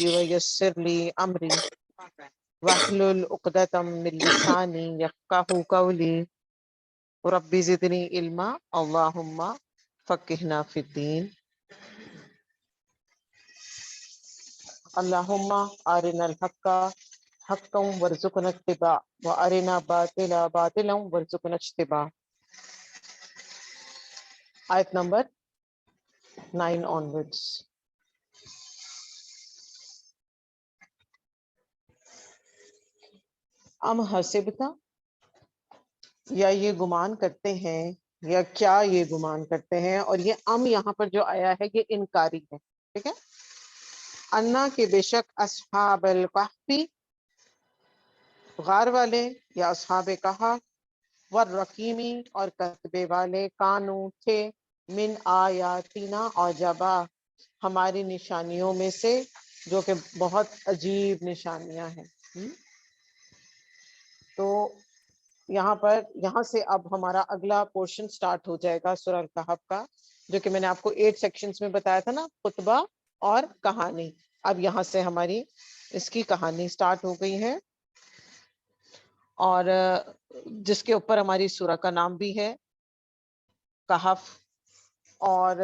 ويسر لي أمري واحلل عقدة من لساني يفقهوا قولي رب زدني علما اللهم فقهنا في الدين اللهم أرنا الحق حقا وارزقنا اتباع وأرنا باطلا باطلا وارزقنا اجتناب. آیت نمبر 9 onwards. ام حسبتا، یا یہ گمان کرتے ہیں، یا کیا یہ گمان کرتے ہیں، اور یہ ام یہاں پر جو آیا ہے یہ انکاری ہے، ٹھیک ہے. انا کہ بے شک اصحاب الکہف، غار والے یا اصحاب کہف، والرقیمی اور کتبے والے، کانو تھے، من آیاتنا عجبا ہماری نشانیوں میں سے، جو کہ بہت عجیب نشانیاں ہیں. تو یہاں سے اب ہمارا اگلا پورشن سٹارٹ ہو جائے گا سورہ الکہف کا، جو کہ میں نے آپ کو 8 سیکشنز میں بتایا تھا نا، خطبہ اور کہانی. اب یہاں سے ہماری اس کی کہانی سٹارٹ ہو گئی ہے، اور جس کے اوپر ہماری سورہ کا نام بھی ہے کہف. اور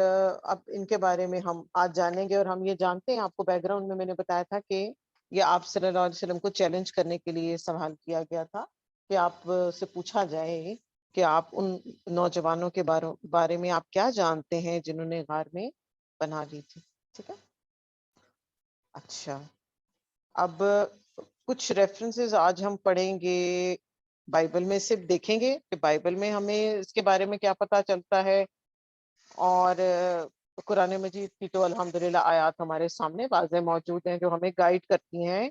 اب ان کے بارے میں ہم آج جانیں گے، اور ہم یہ جانتے ہیں، آپ کو بیک گراؤنڈ میں نے بتایا تھا کہ یہ آپ صلی اللہ علیہ وسلم کو چیلنج کرنے کے لیے سوال کیا گیا تھا کہ آپ سے پوچھا جائے کہ آپ ان نوجوانوں کے بارے میں آپ کیا جانتے ہیں جنہوں نے غار میں پناہ لی تھی. ٹھیک ہے. اچھا، اب کچھ ریفرنسز آج ہم پڑھیں گے بائبل میں سے، دیکھیں گے کہ بائبل میں ہمیں اس کے بارے میں کیا پتہ چلتا ہے، اور قرآن مجید کی تو الحمدللہ آیات ہمارے سامنے واضح موجود ہیں جو ہمیں گائیڈ کرتی ہیں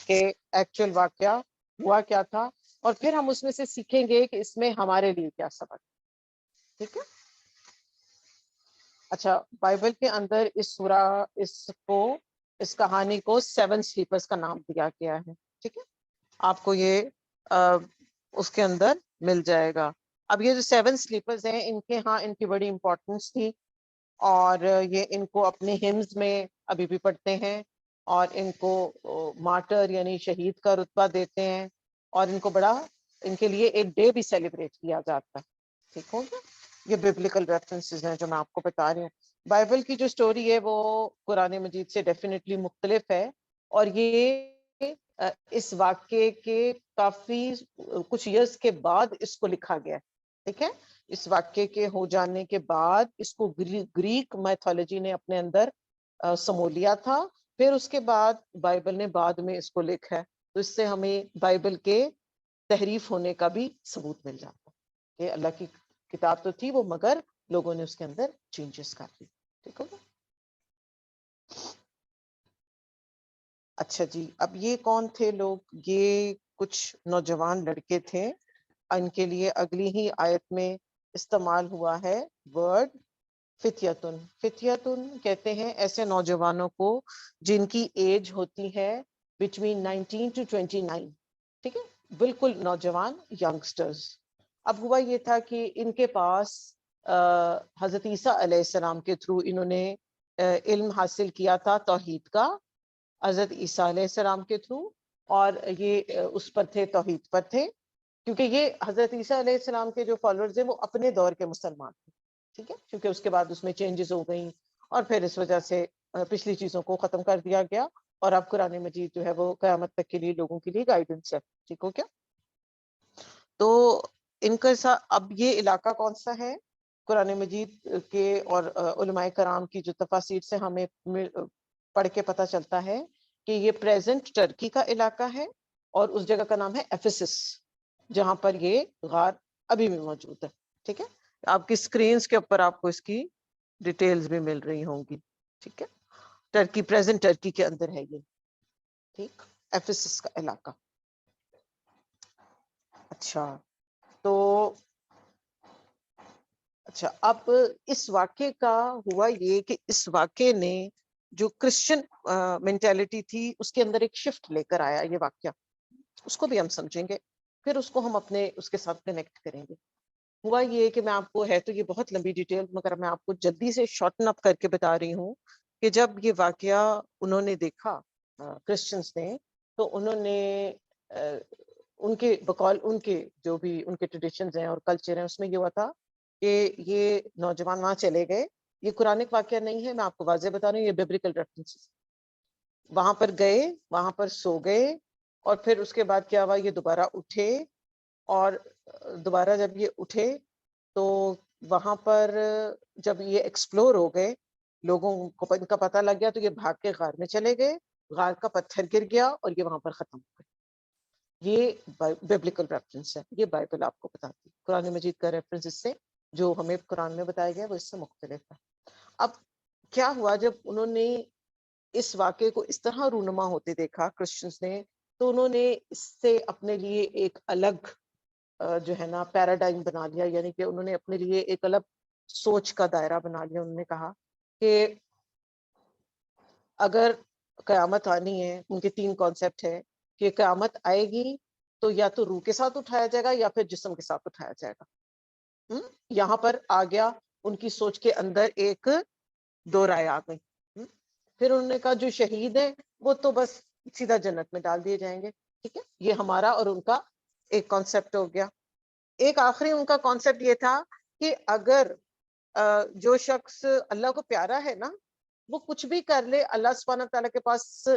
کہ ایکچوئل واقعہ ہوا کیا تھا، اور پھر ہم اس میں سے سیکھیں گے کہ اس میں ہمارے لیے کیا سبق ہے. ٹھیک ہے. اچھا، بائبل کے اندر اس کہانی کو 7 سلیپرز کا نام دیا گیا ہے. ٹھیک ہے، آپ کو یہ اس کے اندر مل جائے گا. اب یہ جو 7 سلیپرز ہیں، ان کی بڑی امپورٹنس تھی، اور یہ ان کو اپنے ہمز میں ابھی بھی پڑھتے ہیں، اور ان کو مارٹر یعنی شہید کا رتبہ دیتے ہیں، اور ان کے لیے ایک ڈے بھی سیلیبریٹ کیا جاتا ہے. ٹھیک ہو گیا. یہ بیبلیکل ریفرنسز ہیں جو میں آپ کو بتا رہی ہوں. بائبل کی جو سٹوری ہے وہ قرآن مجید سے ڈیفینیٹلی مختلف ہے، اور یہ اس واقعے کے کافی کچھ ایئرس کے بعد اس کو لکھا گیا ہے. ٹھیک ہے. اس واقعے کے ہو جانے کے بعد اس کو گریک میتھولوجی نے اپنے اندر سمو لیا تھا، پھر اس کے بعد بائبل نے بعد میں اس کو لکھا ہے. تو اس سے ہمیں بائبل کے تحریف ہونے کا بھی ثبوت مل جاتا ہے کہ اللہ کی کتاب تو تھی وہ، مگر لوگوں نے اس کے اندر چینجز کر دی. ٹھیک ہوگا. اچھا جی، اب یہ کون تھے لوگ؟ یہ کچھ نوجوان لڑکے تھے. ان کے لیے اگلی ہی آیت میں استعمال ہوا ہے ورڈ فتیتن. فتیتن کہتے ہیں ایسے نوجوانوں کو جن کی ایج ہوتی ہے بٹوین 19 to 29. ٹھیک ہے، بالکل نوجوان، ینگسٹرز. اب ہوا یہ تھا کہ ان کے پاس حضرت عیسیٰ علیہ السلام کے تھرو انہوں نے علم حاصل کیا تھا توحید کا، حضرت عیسیٰ علیہ السلام کے تھرو، اور یہ اس پر تھے، توحید پر تھے، کیونکہ یہ حضرت عیسیٰ علیہ السلام کے جو فالوورز ہیں وہ اپنے دور کے مسلمان تھے. ٹھیک ہے، کیونکہ اس کے بعد اس میں چینجز ہو گئیں، اور پھر اس وجہ سے پچھلی چیزوں کو ختم کر دیا گیا، اور اب قرآن مجید جو ہے وہ قیامت تک کے لیے لوگوں کے لیے گائیڈنس ہے. ٹھیک ہو کیا. تو ان کا اب یہ علاقہ کون سا ہے؟ قرآن مجید کے اور علماء کرام کی جو تفاسیر سے ہمیں پڑھ کے پتہ چلتا ہے کہ یہ پریزنٹ ٹرکی کا علاقہ ہے، اور اس جگہ کا نام ہے ایفیسس، جہاں پر یہ غار ابھی بھی موجود ہے. ٹھیک ہے، آپ کی سکرینز کے اوپر آپ کو اس کی ڈیٹیلز بھی مل رہی ہوں گی. ٹھیک ہے، ٹرکی، پریزنٹ ٹرکی کے اندر ہے یہ. ٹھیک، ایفیسس کا علاقہ. اچھا، تو اچھا، اب اس واقعے کا ہوا یہ کہ اس واقعے نے جو کرسچن مینٹیلٹی تھی اس کے اندر ایک شفٹ لے کر آیا. یہ واقعہ اس کو بھی ہم سمجھیں گے، پھر اس کو ہم اپنے اس کے ساتھ کنیکٹ کریں گے. ہوا یہ کہ میں آپ کو، ہے تو یہ بہت لمبی ڈیٹیل، مگر میں آپ کو جلدی سے شارٹن اپ کر کے بتا رہی ہوں کہ جب یہ واقعہ انہوں نے دیکھا کرسچنس نے، تو انہوں نے ان کے بقول ان کے جو بھی ان کے ٹریڈیشنز ہیں اور کلچر ہیں اس میں یہ ہوا تھا کہ یہ نوجوان وہاں چلے گئے. یہ قرآنک واقعہ نہیں ہے، میں آپ کو واضح بتا رہی ہوں، یہ بیبلیکل ریفرنسز. وہاں پر گئے، وہاں پر سو گئے، اور پھر اس کے بعد کیا ہوا، یہ دوبارہ اٹھے، اور دوبارہ جب یہ اٹھے تو وہاں پر جب یہ ایکسپلور ہو گئے، لوگوں کو ان کا پتہ لگ گیا، تو یہ بھاگ کے غار میں چلے گئے. غار کا پتھر گر گیا اور یہ وہاں پر ختم ہو گئے. یہ بیبلیکل ریفرنس ہے، یہ بائبل آپ کو بتاتی ہے. قرآن مجید کا ریفرنس اس سے جو ہمیں قرآن میں بتایا گیا وہ اس سے مختلف ہے. اب کیا ہوا، جب انہوں نے اس واقعے کو اس طرح رونما ہوتے دیکھا کرسچنس نے، تو انہوں نے اس سے اپنے لیے ایک الگ جو ہے نا پیراڈائم بنا لیا. یعنی کہ انہوں نے اپنے لیے ایک الگ سوچ کا دائرہ بنا لیا. انہوں نے کہا کہ اگر قیامت آنی ہے، ان کے 3 کانسیپٹ ہے کہ قیامت آئے گی تو یا تو روح کے ساتھ اٹھایا جائے گا یا پھر جسم کے ساتھ اٹھایا جائے گا. یہاں پر آ گیا ان کی سوچ کے اندر ایک دو رائے آ گئی. پھر انہوں نے کہا جو شہید ہیں وہ تو بس سیدھا جنت میں ڈال دیے جائیں گے. ٹھیک ہے، یہ ہمارا اور ان کا ایک کانسیپٹ ہو گیا. ایک آخری ان کا کانسیپٹ یہ تھا کہ اگر جو شخص اللہ کو پیارا ہے نا، وہ کچھ بھی کر لے، اللہ سبحانہ تعالیٰ کے پاس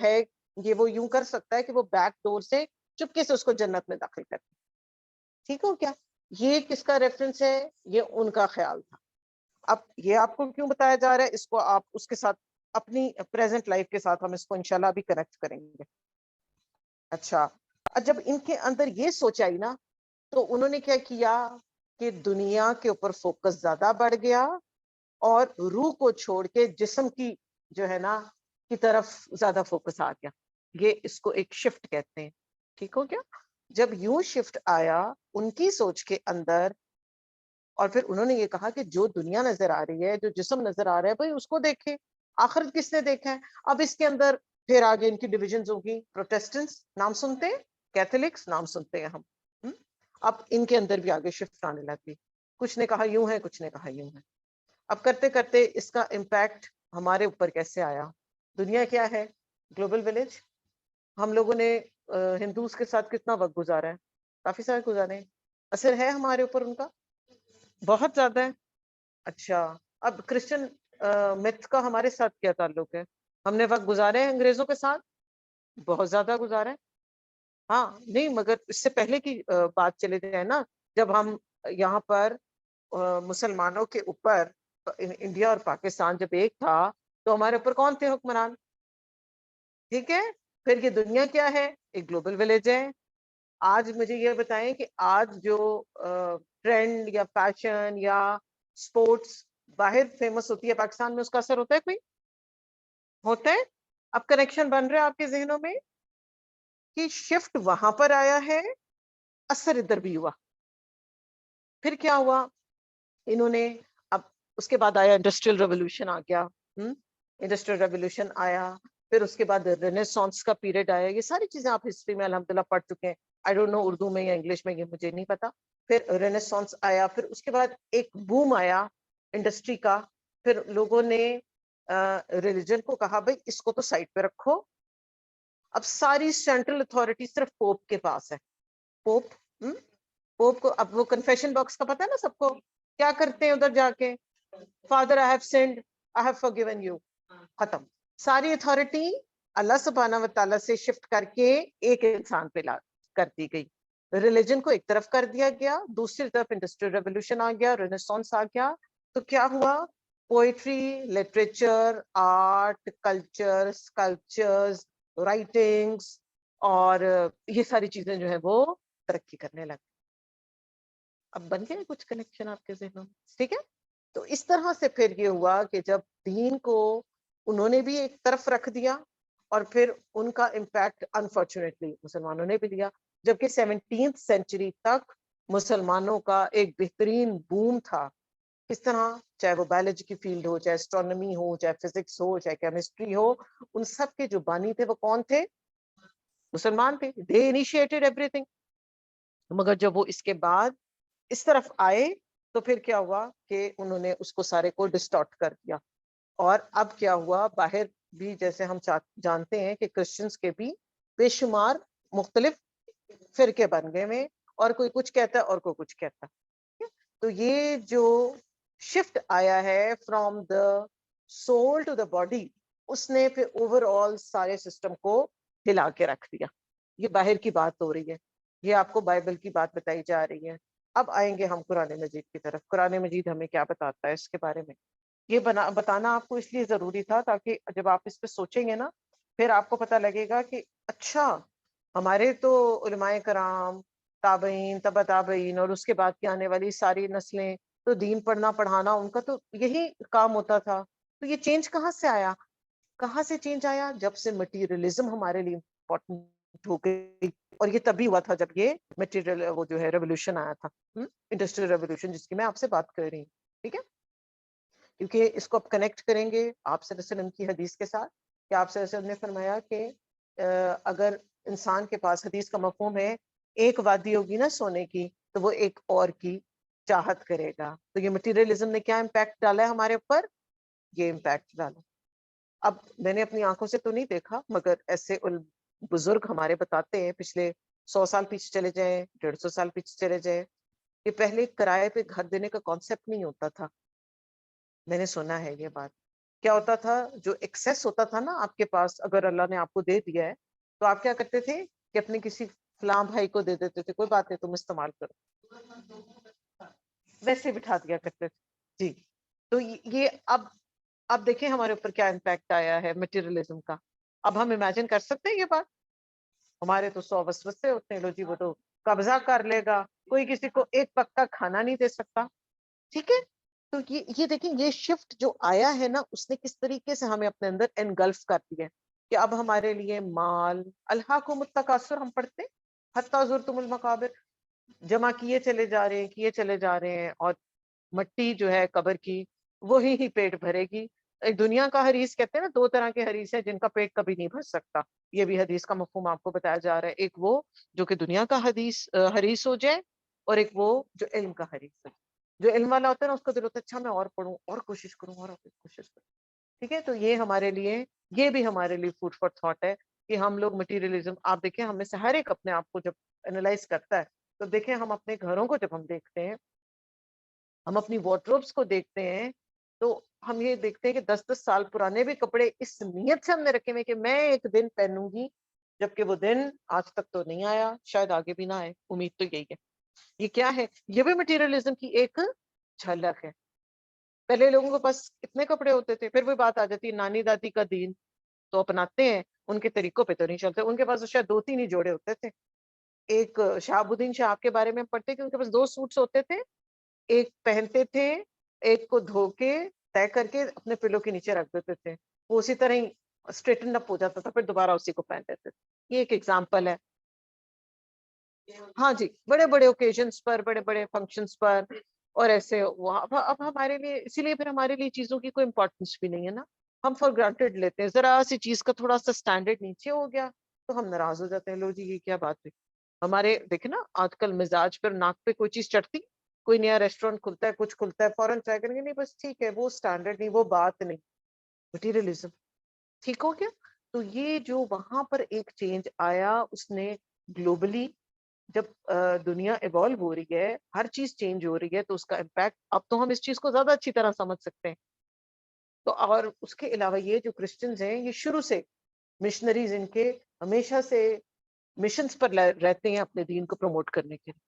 ہے، یہ وہ یوں کر سکتا ہے کہ وہ بیک ڈور سے چپکے سے اس کو جنت میں داخل کر دے. ٹھیک ہو کیا؟ یہ کس کا ریفرنس ہے؟ یہ ان کا خیال تھا. اب یہ آپ کو کیوں بتایا جا رہا ہے، اس کو آپ اس کے ساتھ اپنی پریزنٹ لائف کے ساتھ ہم اس کو انشاءاللہ بھی کنیکٹ کریں گے. اچھا، جب ان کے اندر یہ سوچ آئی نا، تو انہوں نے کیا کیا کہ دنیا کے اوپر فوکس زیادہ بڑھ گیا اور روح کو چھوڑ کے جسم کی جو ہے نا کی طرف زیادہ فوکس آ گیا. یہ اس کو ایک شفٹ کہتے ہیں. ٹھیک ہو گیا؟ جب یوں شفٹ آیا ان کی سوچ کے اندر، اور پھر انہوں نے یہ کہا کہ جو دنیا نظر آ رہی ہے، جو جسم نظر آ رہا ہے، بھائی اس کو دیکھیں. آخرت کس نے دیکھا ہے؟ اب اس کے اندر پھر آگے ان کی ڈویژنز ہوگی. پروٹیسٹنٹس نام سنتے ہیں، کیتھولکس نام سنتے ہیں ہم. اب ان کے اندر بھی آگے شفٹ آنے لگی. کچھ نے کہا یوں ہے، کچھ نے کہا یوں ہے. اب کرتے کرتے اس کا امپیکٹ ہمارے اوپر کیسے آیا؟ دنیا کیا ہے؟ Global village. ہم لوگوں نے ہندوز کے ساتھ کتنا وقت گزارا ہے؟ کافی سارے گزارے ہیں. اثر ہے ہمارے اوپر ان کا؟ بہت زیادہ ہے. اچھا، اب کرسچن میتھ کا ہمارے ساتھ کیا تعلق ہے؟ ہم نے وقت گزارے ہیں انگریزوں کے ساتھ، بہت زیادہ گزارا ہے. ہاں نہیں، مگر اس سے پہلے کی بات چلے جائے نا، جب ہم یہاں پر مسلمانوں کے اوپر انڈیا اور پاکستان جب ایک تھا تو ہمارے اوپر کون تھے حکمران؟ ٹھیک ہے، پھر یہ دنیا کیا ہے؟ ایک گلوبل ولیج ہے. آج مجھے یہ بتائیں کہ آج جو ٹرینڈ یا فیشن یا سپورٹس باہر فیمس ہوتی ہے، پاکستان میں اس کا اثر ہوتا ہے؟ کوئی ہوتا ہے؟ اب کنیکشن بن رہا ہے آپ کے ذہنوں میں کہ شفٹ وہاں پر آیا ہے، اثر ادھر بھی ہوا. پھر کیا ہوا؟ انہوں نے اب اس کے بعد آیا انڈسٹریل ریولوشن آ گیا. انڈسٹریل ریولوشن آیا، پھر اس کے بعد رینیسانس کا پیریڈ آیا. یہ ساری چیزیں آپ ہسٹری میں الحمدللہ پڑھ چکے ہیں. آئی ڈونٹ نو اردو میں یا انگلش میں، یہ مجھے نہیں پتا. پھر رینیسانس آیا، پھر اس کے بعد ایک بوم آیا انڈسٹری کا. پھر لوگوں نے ریلیجن کو کہا بھائی اس کو تو سائڈ پہ رکھو. اب ساری سینٹرل اتھارٹی صرف پوپ کے پاس ہے. پوپ پوپ کو اب وہ کنفیشن باکس کا پتا ہے نا سب کو، کیا کرتے ہیں ادھر جا کے؟ Father I have sinned, I have forgiven you. ختم. ساری اتھارٹی اللہ سبحانہ و تعالیٰ سے شفٹ کر کے ایک انسان پہ کر دی گئی. ریلیجن کو ایک طرف کر دیا گیا، دوسری طرف انڈسٹریل ریولوشن آ گیا، رینیسانس آ گیا. تو کیا ہوا؟ Poetry, literature, art, culture, sculptures, writings اور یہ ساری چیزیں جو ہے وہ ترقی کرنے لگی. اب بن گئے کچھ کنیکشن آپ کے ذہنوں میں؟ ٹھیک ہے. تو اس طرح سے پھر یہ ہوا کہ جب دین کو انہوں نے بھی ایک طرف رکھ دیا، اور پھر ان کا امپیکٹ انفارچونیٹلی مسلمانوں نے بھی لیا. جبکہ 17th سینچری تک مسلمانوں کا ایک بہترین بوم تھا. کس طرح؟ چاہے وہ بایولوجی کی فیلڈ ہو، چاہے اسٹرونومی ہو، چاہے فزکس ہو، چاہے کیمسٹری ہو، ان سب کے جو بانی تھے وہ کون تھے؟ مسلمان تھے. دے انیشیٹڈ ایوری تھنگ. مگر جب وہ اس کے بعد اس طرف آئے تو پھر کیا ہوا کہ انہوں نے اس کو سارے کو ڈسٹارٹ کر دیا. اور اب کیا ہوا, باہر بھی جیسے ہم جانتے ہیں کہ کرسچنز کے بھی بے شمار مختلف فرقے بن گئے میں, اور کوئی کچھ کہتا ہے اور کوئی کچھ کہتا ہے. تو یہ جو شفٹ آیا ہے from the soul to the body, اس نے پھر اوور آل سارے سسٹم کو ہلا کے رکھ دیا. یہ باہر کی بات ہو رہی ہے, یہ آپ کو بائبل کی بات بتائی جا رہی ہے. اب آئیں گے ہم قرآن مجید کی طرف. قرآن مجید ہمیں کیا بتاتا ہے اس کے بارے میں, یہ بتانا آپ کو اس لیے ضروری تھا تاکہ جب آپ اس پہ سوچیں گے نا, پھر آپ کو پتہ لگے گا کہ اچھا ہمارے تو علماء کرام, تابعین, تبع تابعین, اور اس کے بعد کی آنے والی ساری نسلیں تو دین پڑھنا پڑھانا ان کا تو یہی کام ہوتا تھا. تو یہ چینج کہاں سے آیا؟ کہاں سے چینج آیا؟ جب سے مٹیریلزم ہمارے لیے امپورٹنٹ ہو گئی. اور یہ تبھی ہوا تھا جب یہ مٹیریل وہ جو ہے ریولوشن آیا تھا, انڈسٹریل ریولوشن, جس کی میں آپ سے بات کر رہی ہوں. ٹھیک ہے, کیونکہ اس کو آپ کنیکٹ کریں گے آپ صلی اللہ علیہ وسلم کی حدیث کے ساتھ, کہ آپ صلی اللہ علیہ وسلم نے فرمایا کہ اگر انسان کے پاس, حدیث کا مفہوم ہے, ایک وادی ہوگی نا سونے کی, تو وہ ایک اور کی چاہت کرے گا. تو یہ مٹیریلزم نے کیا امپیکٹ ڈالا ہے ہمارے اوپر؟ یہ امپیکٹ ڈالا. اب میں نے اپنی آنکھوں سے تو نہیں دیکھا, مگر ایسے بزرگ ہمارے بتاتے ہیں, پچھلے 100 سال پیچھے چلے جائیں, 150 سال پیچھے چلے جائیں, کہ پہلے کرائے پہ گھر دینے کا کانسیپٹ نہیں ہوتا تھا. میں نے سنا ہے یہ بات. کیا ہوتا تھا, جو ایکسیس ہوتا تھا نا آپ کے پاس, اگر اللہ نے آپ کو دے دیا ہے, تو آپ کیا کرتے تھے کہ اپنے کسی فلاں بھائی کو دے دیتے تھے, کوئی بات نہیں تم استعمال کرو, ویسے بٹھا دیا کرتے تھے. جی, تو یہ اب دیکھیں ہمارے اوپر کیا امپیکٹ آیا ہے مٹیریلزم کا. اب ہم امیجن کر سکتے ہیں یہ بات؟ ہمارے تو 100 وسوسے ہوتے ہیں, لو جی وہ تو قبضہ کر لے گا, کوئی کسی کو ایک پکا کھانا نہیں دے سکتا. ٹھیک ہے, تو یہ دیکھیں, یہ شفٹ جو آیا ہے نا, اس نے کس طریقے سے ہمیں اپنے اندر انگلف کر دیا ہے, کہ اب ہمارے لیے مال, الہاکم التکاثر ہم پڑھتے, حتی زرتم المقابر, جمع کیے چلے جا رہے ہیں, کیے چلے جا رہے ہیں, اور مٹی جو ہے قبر کی وہی ہی پیٹ بھرے گی. ایک دنیا کا حریث کہتے ہیں نا, 2 طرح کے حریث ہیں جن کا پیٹ کبھی نہیں بھر سکتا. یہ بھی حدیث کا مفہوم آپ کو بتایا جا رہا ہے. ایک وہ جو کہ دنیا کا حریث ہو جائے, اور ایک وہ جو علم کا حریث ہے. جو علم والا ہوتا ہے نا, اس کو دل ہوتا ہے اچھا میں اور پڑھوں, اور کوشش کروں, اور کوشش کروں. ٹھیک ہے, تو یہ ہمارے لیے, یہ بھی ہمارے لیے فوڈ فار تھاٹ ہے کہ ہم لوگ مٹیریلزم, آپ دیکھیں ہم میں سے ہر ایک اپنے آپ کو جب انالائز کرتا ہے, تو دیکھیں ہم اپنے گھروں کو جب ہم دیکھتے ہیں, ہم اپنی وارڈروبس کو دیکھتے ہیں, تو ہم یہ دیکھتے ہیں کہ 10-10 سال پرانے بھی کپڑے اس نیت سے ہم نے رکھے ہوئے کہ میں ایک دن پہنوں گی, جبکہ وہ دن آج تک تو نہیں آیا, شاید آگے بھی نہ آئے, امید تو یہی ہے. یہ کیا ہے؟ یہ بھی مٹیریلزم کی ایک جھلک ہے. پہلے لوگوں کے پاس کتنے کپڑے ہوتے تھے, پھر بھی بات آ جاتی ہے نانی دادی کا دین تو اپناتے ہیں, ان کے طریقوں پہ تو نہیں چلتے. ان کے پاس شاید 2-3 ہی جوڑے ہوتے تھے. ایک شہاب الدین شاہ کے بارے میں ہم پڑھتے کہ ان کے پاس 2 سوٹس ہوتے تھے, ایک پہنتے تھے, ایک کو دھو کے طے کر کے اپنے پلوں کے نیچے رکھ دیتے تھے, وہ اسی طرح ہی اسٹریٹن اپ ہو جاتا تھا, پھر دوبارہ اسی کو پہن دیتے تھے. یہ ایک ایگزامپل ہے. ہاں جی, بڑے بڑے اوکیزنس پر, بڑے بڑے فنکشنز پر, اور ایسے اب ہمارے لیے, اسی لیے پھر ہمارے لیے چیزوں کی کوئی امپورٹنس بھی نہیں ہے نا, ہم فار گرانٹیڈ لیتے ہیں. ذرا سی چیز کا تھوڑا سا اسٹینڈرڈ نیچے ہو گیا تو ہم ناراض ہو جاتے ہیں, لو جی یہ کیا بات ہے. ہمارے دیکھیں نا آج کل مزاج پر, ناک پہ کوئی چیز چڑھتی, کوئی نیا ریسٹورینٹ کھلتا ہے, کچھ کھلتا ہے, فوراً ٹرائی کریں گے, نہیں بس ٹھیک ہے, وہ اسٹینڈرڈ نہیں, وہ بات نہیں. مٹیریلزم ٹھیک ہو گیا. تو یہ جو وہاں پر ایک چینج آیا, اس نے گلوبلی, جب دنیا ایوالو ہو رہی ہے, ہر چیز چینج ہو رہی ہے, تو اس کا امپیکٹ اب تو ہم اس چیز کو زیادہ اچھی طرح سمجھ سکتے ہیں. تو اور اس کے علاوہ یہ جو کرسچنز ہیں, یہ شروع سے مشنریز, ان کے ہمیشہ سے مشنز پر رہتے ہیں اپنے دین کو پروموٹ کرنے کے لیے,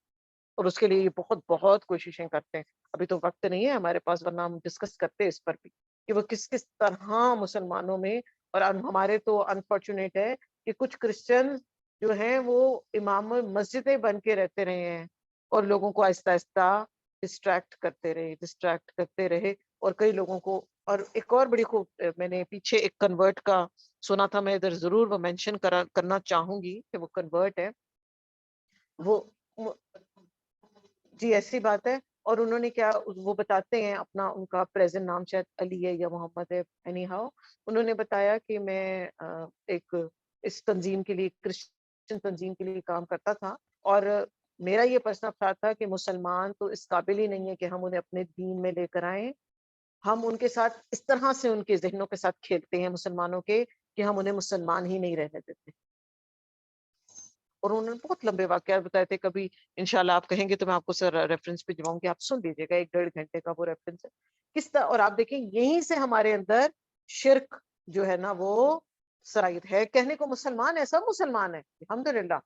اور اس کے لیے یہ بہت بہت کوششیں کرتے ہیں. ابھی تو وقت نہیں ہے ہمارے پاس, ورنہ ہم ڈسکس کرتے ہیں اس پر بھی کہ وہ کس کس طرح مسلمانوں میں, اور ہمارے تو انفارچونیٹ ہے کہ کچھ کرسچن جو ہیں وہ امام مسجدیں بن کے رہتے رہے ہیں, اور لوگوں کو آہستہ آہستہ ڈسٹریکٹ کرتے رہے, اور کئی لوگوں کو. اور ایک اور بڑی خوب, میں نے پیچھے ایک کنورٹ کا سنا تھا, میں ادھر ضرور وہ مینشن کرنا چاہوں گی کہ وہ کنورٹ ہے, وہ جی ایسی بات ہے. اور انہوں نے کیا, وہ بتاتے ہیں اپنا, ان کا پریزنٹ نام شاید علی ہے یا محمد ہے, اینی ہاؤ, انہوں نے بتایا کہ میں ایک اس تنظیم کے لیے, کرسچن تنظیم کے لیے کام کرتا تھا, اور میرا یہ پرسنل خیال تھا کہ مسلمان تو اس قابل ہی نہیں ہے کہ ہم انہیں اپنے دین میں لے کر آئیں, ہم ان کے ساتھ اس طرح سے ان کے ذہنوں کے ساتھ کھیلتے ہیں مسلمانوں کے کہ ہم انہیں مسلمان ہی نہیں رہنے دیتے. اور انہوں نے بہت لمبے واقعات بتائے تھے. کبھی انشاءاللہ آپ کہیں گے تو میں آپ کو سر ریفرنس پہ جاؤں گی, آپ سن لیجیے گا, 1-1.5 گھنٹے کا وہ ریفرنس ہے کس طرح. اور آپ دیکھیں یہیں سے ہمارے اندر شرک جو ہے نا وہ سرائت ہے. کہنے کو مسلمان ہے, سب مسلمان ہے الحمدللہ,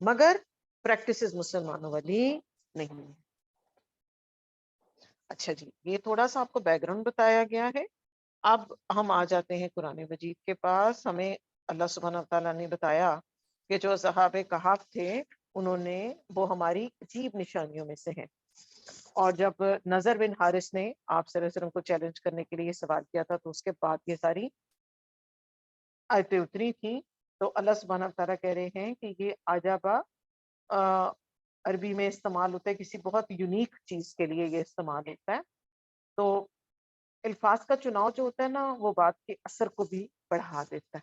مگر پریکٹسز مسلمانوں والی نہیں ہے. اچھا جی, یہ تھوڑا سا آپ کو بیک گراؤنڈ بتایا گیا ہے. اب ہم آ جاتے ہیں قرآن مجید کے پاس. ہمیں اللہ سبحانہ وتعالیٰ نے بتایا کہ جو صحاب کہف تھے انہوں نے, وہ ہماری عجیب نشانیوں میں سے ہیں. اور جب نظر بن حارث نے آپ صلی اللہ علیہ وسلم کو چیلنج کرنے کے لیے یہ سوال کیا تھا تو اس کے بعد یہ ساری آیتیں اتری تھیں. تو اللہ سبحانہ وتعالیٰ کہہ رہے ہیں کہ یہ عجبا عربی میں استعمال ہوتا ہے کسی بہت یونیک چیز کے لیے, یہ استعمال ہوتا ہے. تو الفاظ کا چناؤ جو ہوتا ہے نا وہ بات کے اثر کو بھی بڑھا دیتا ہے.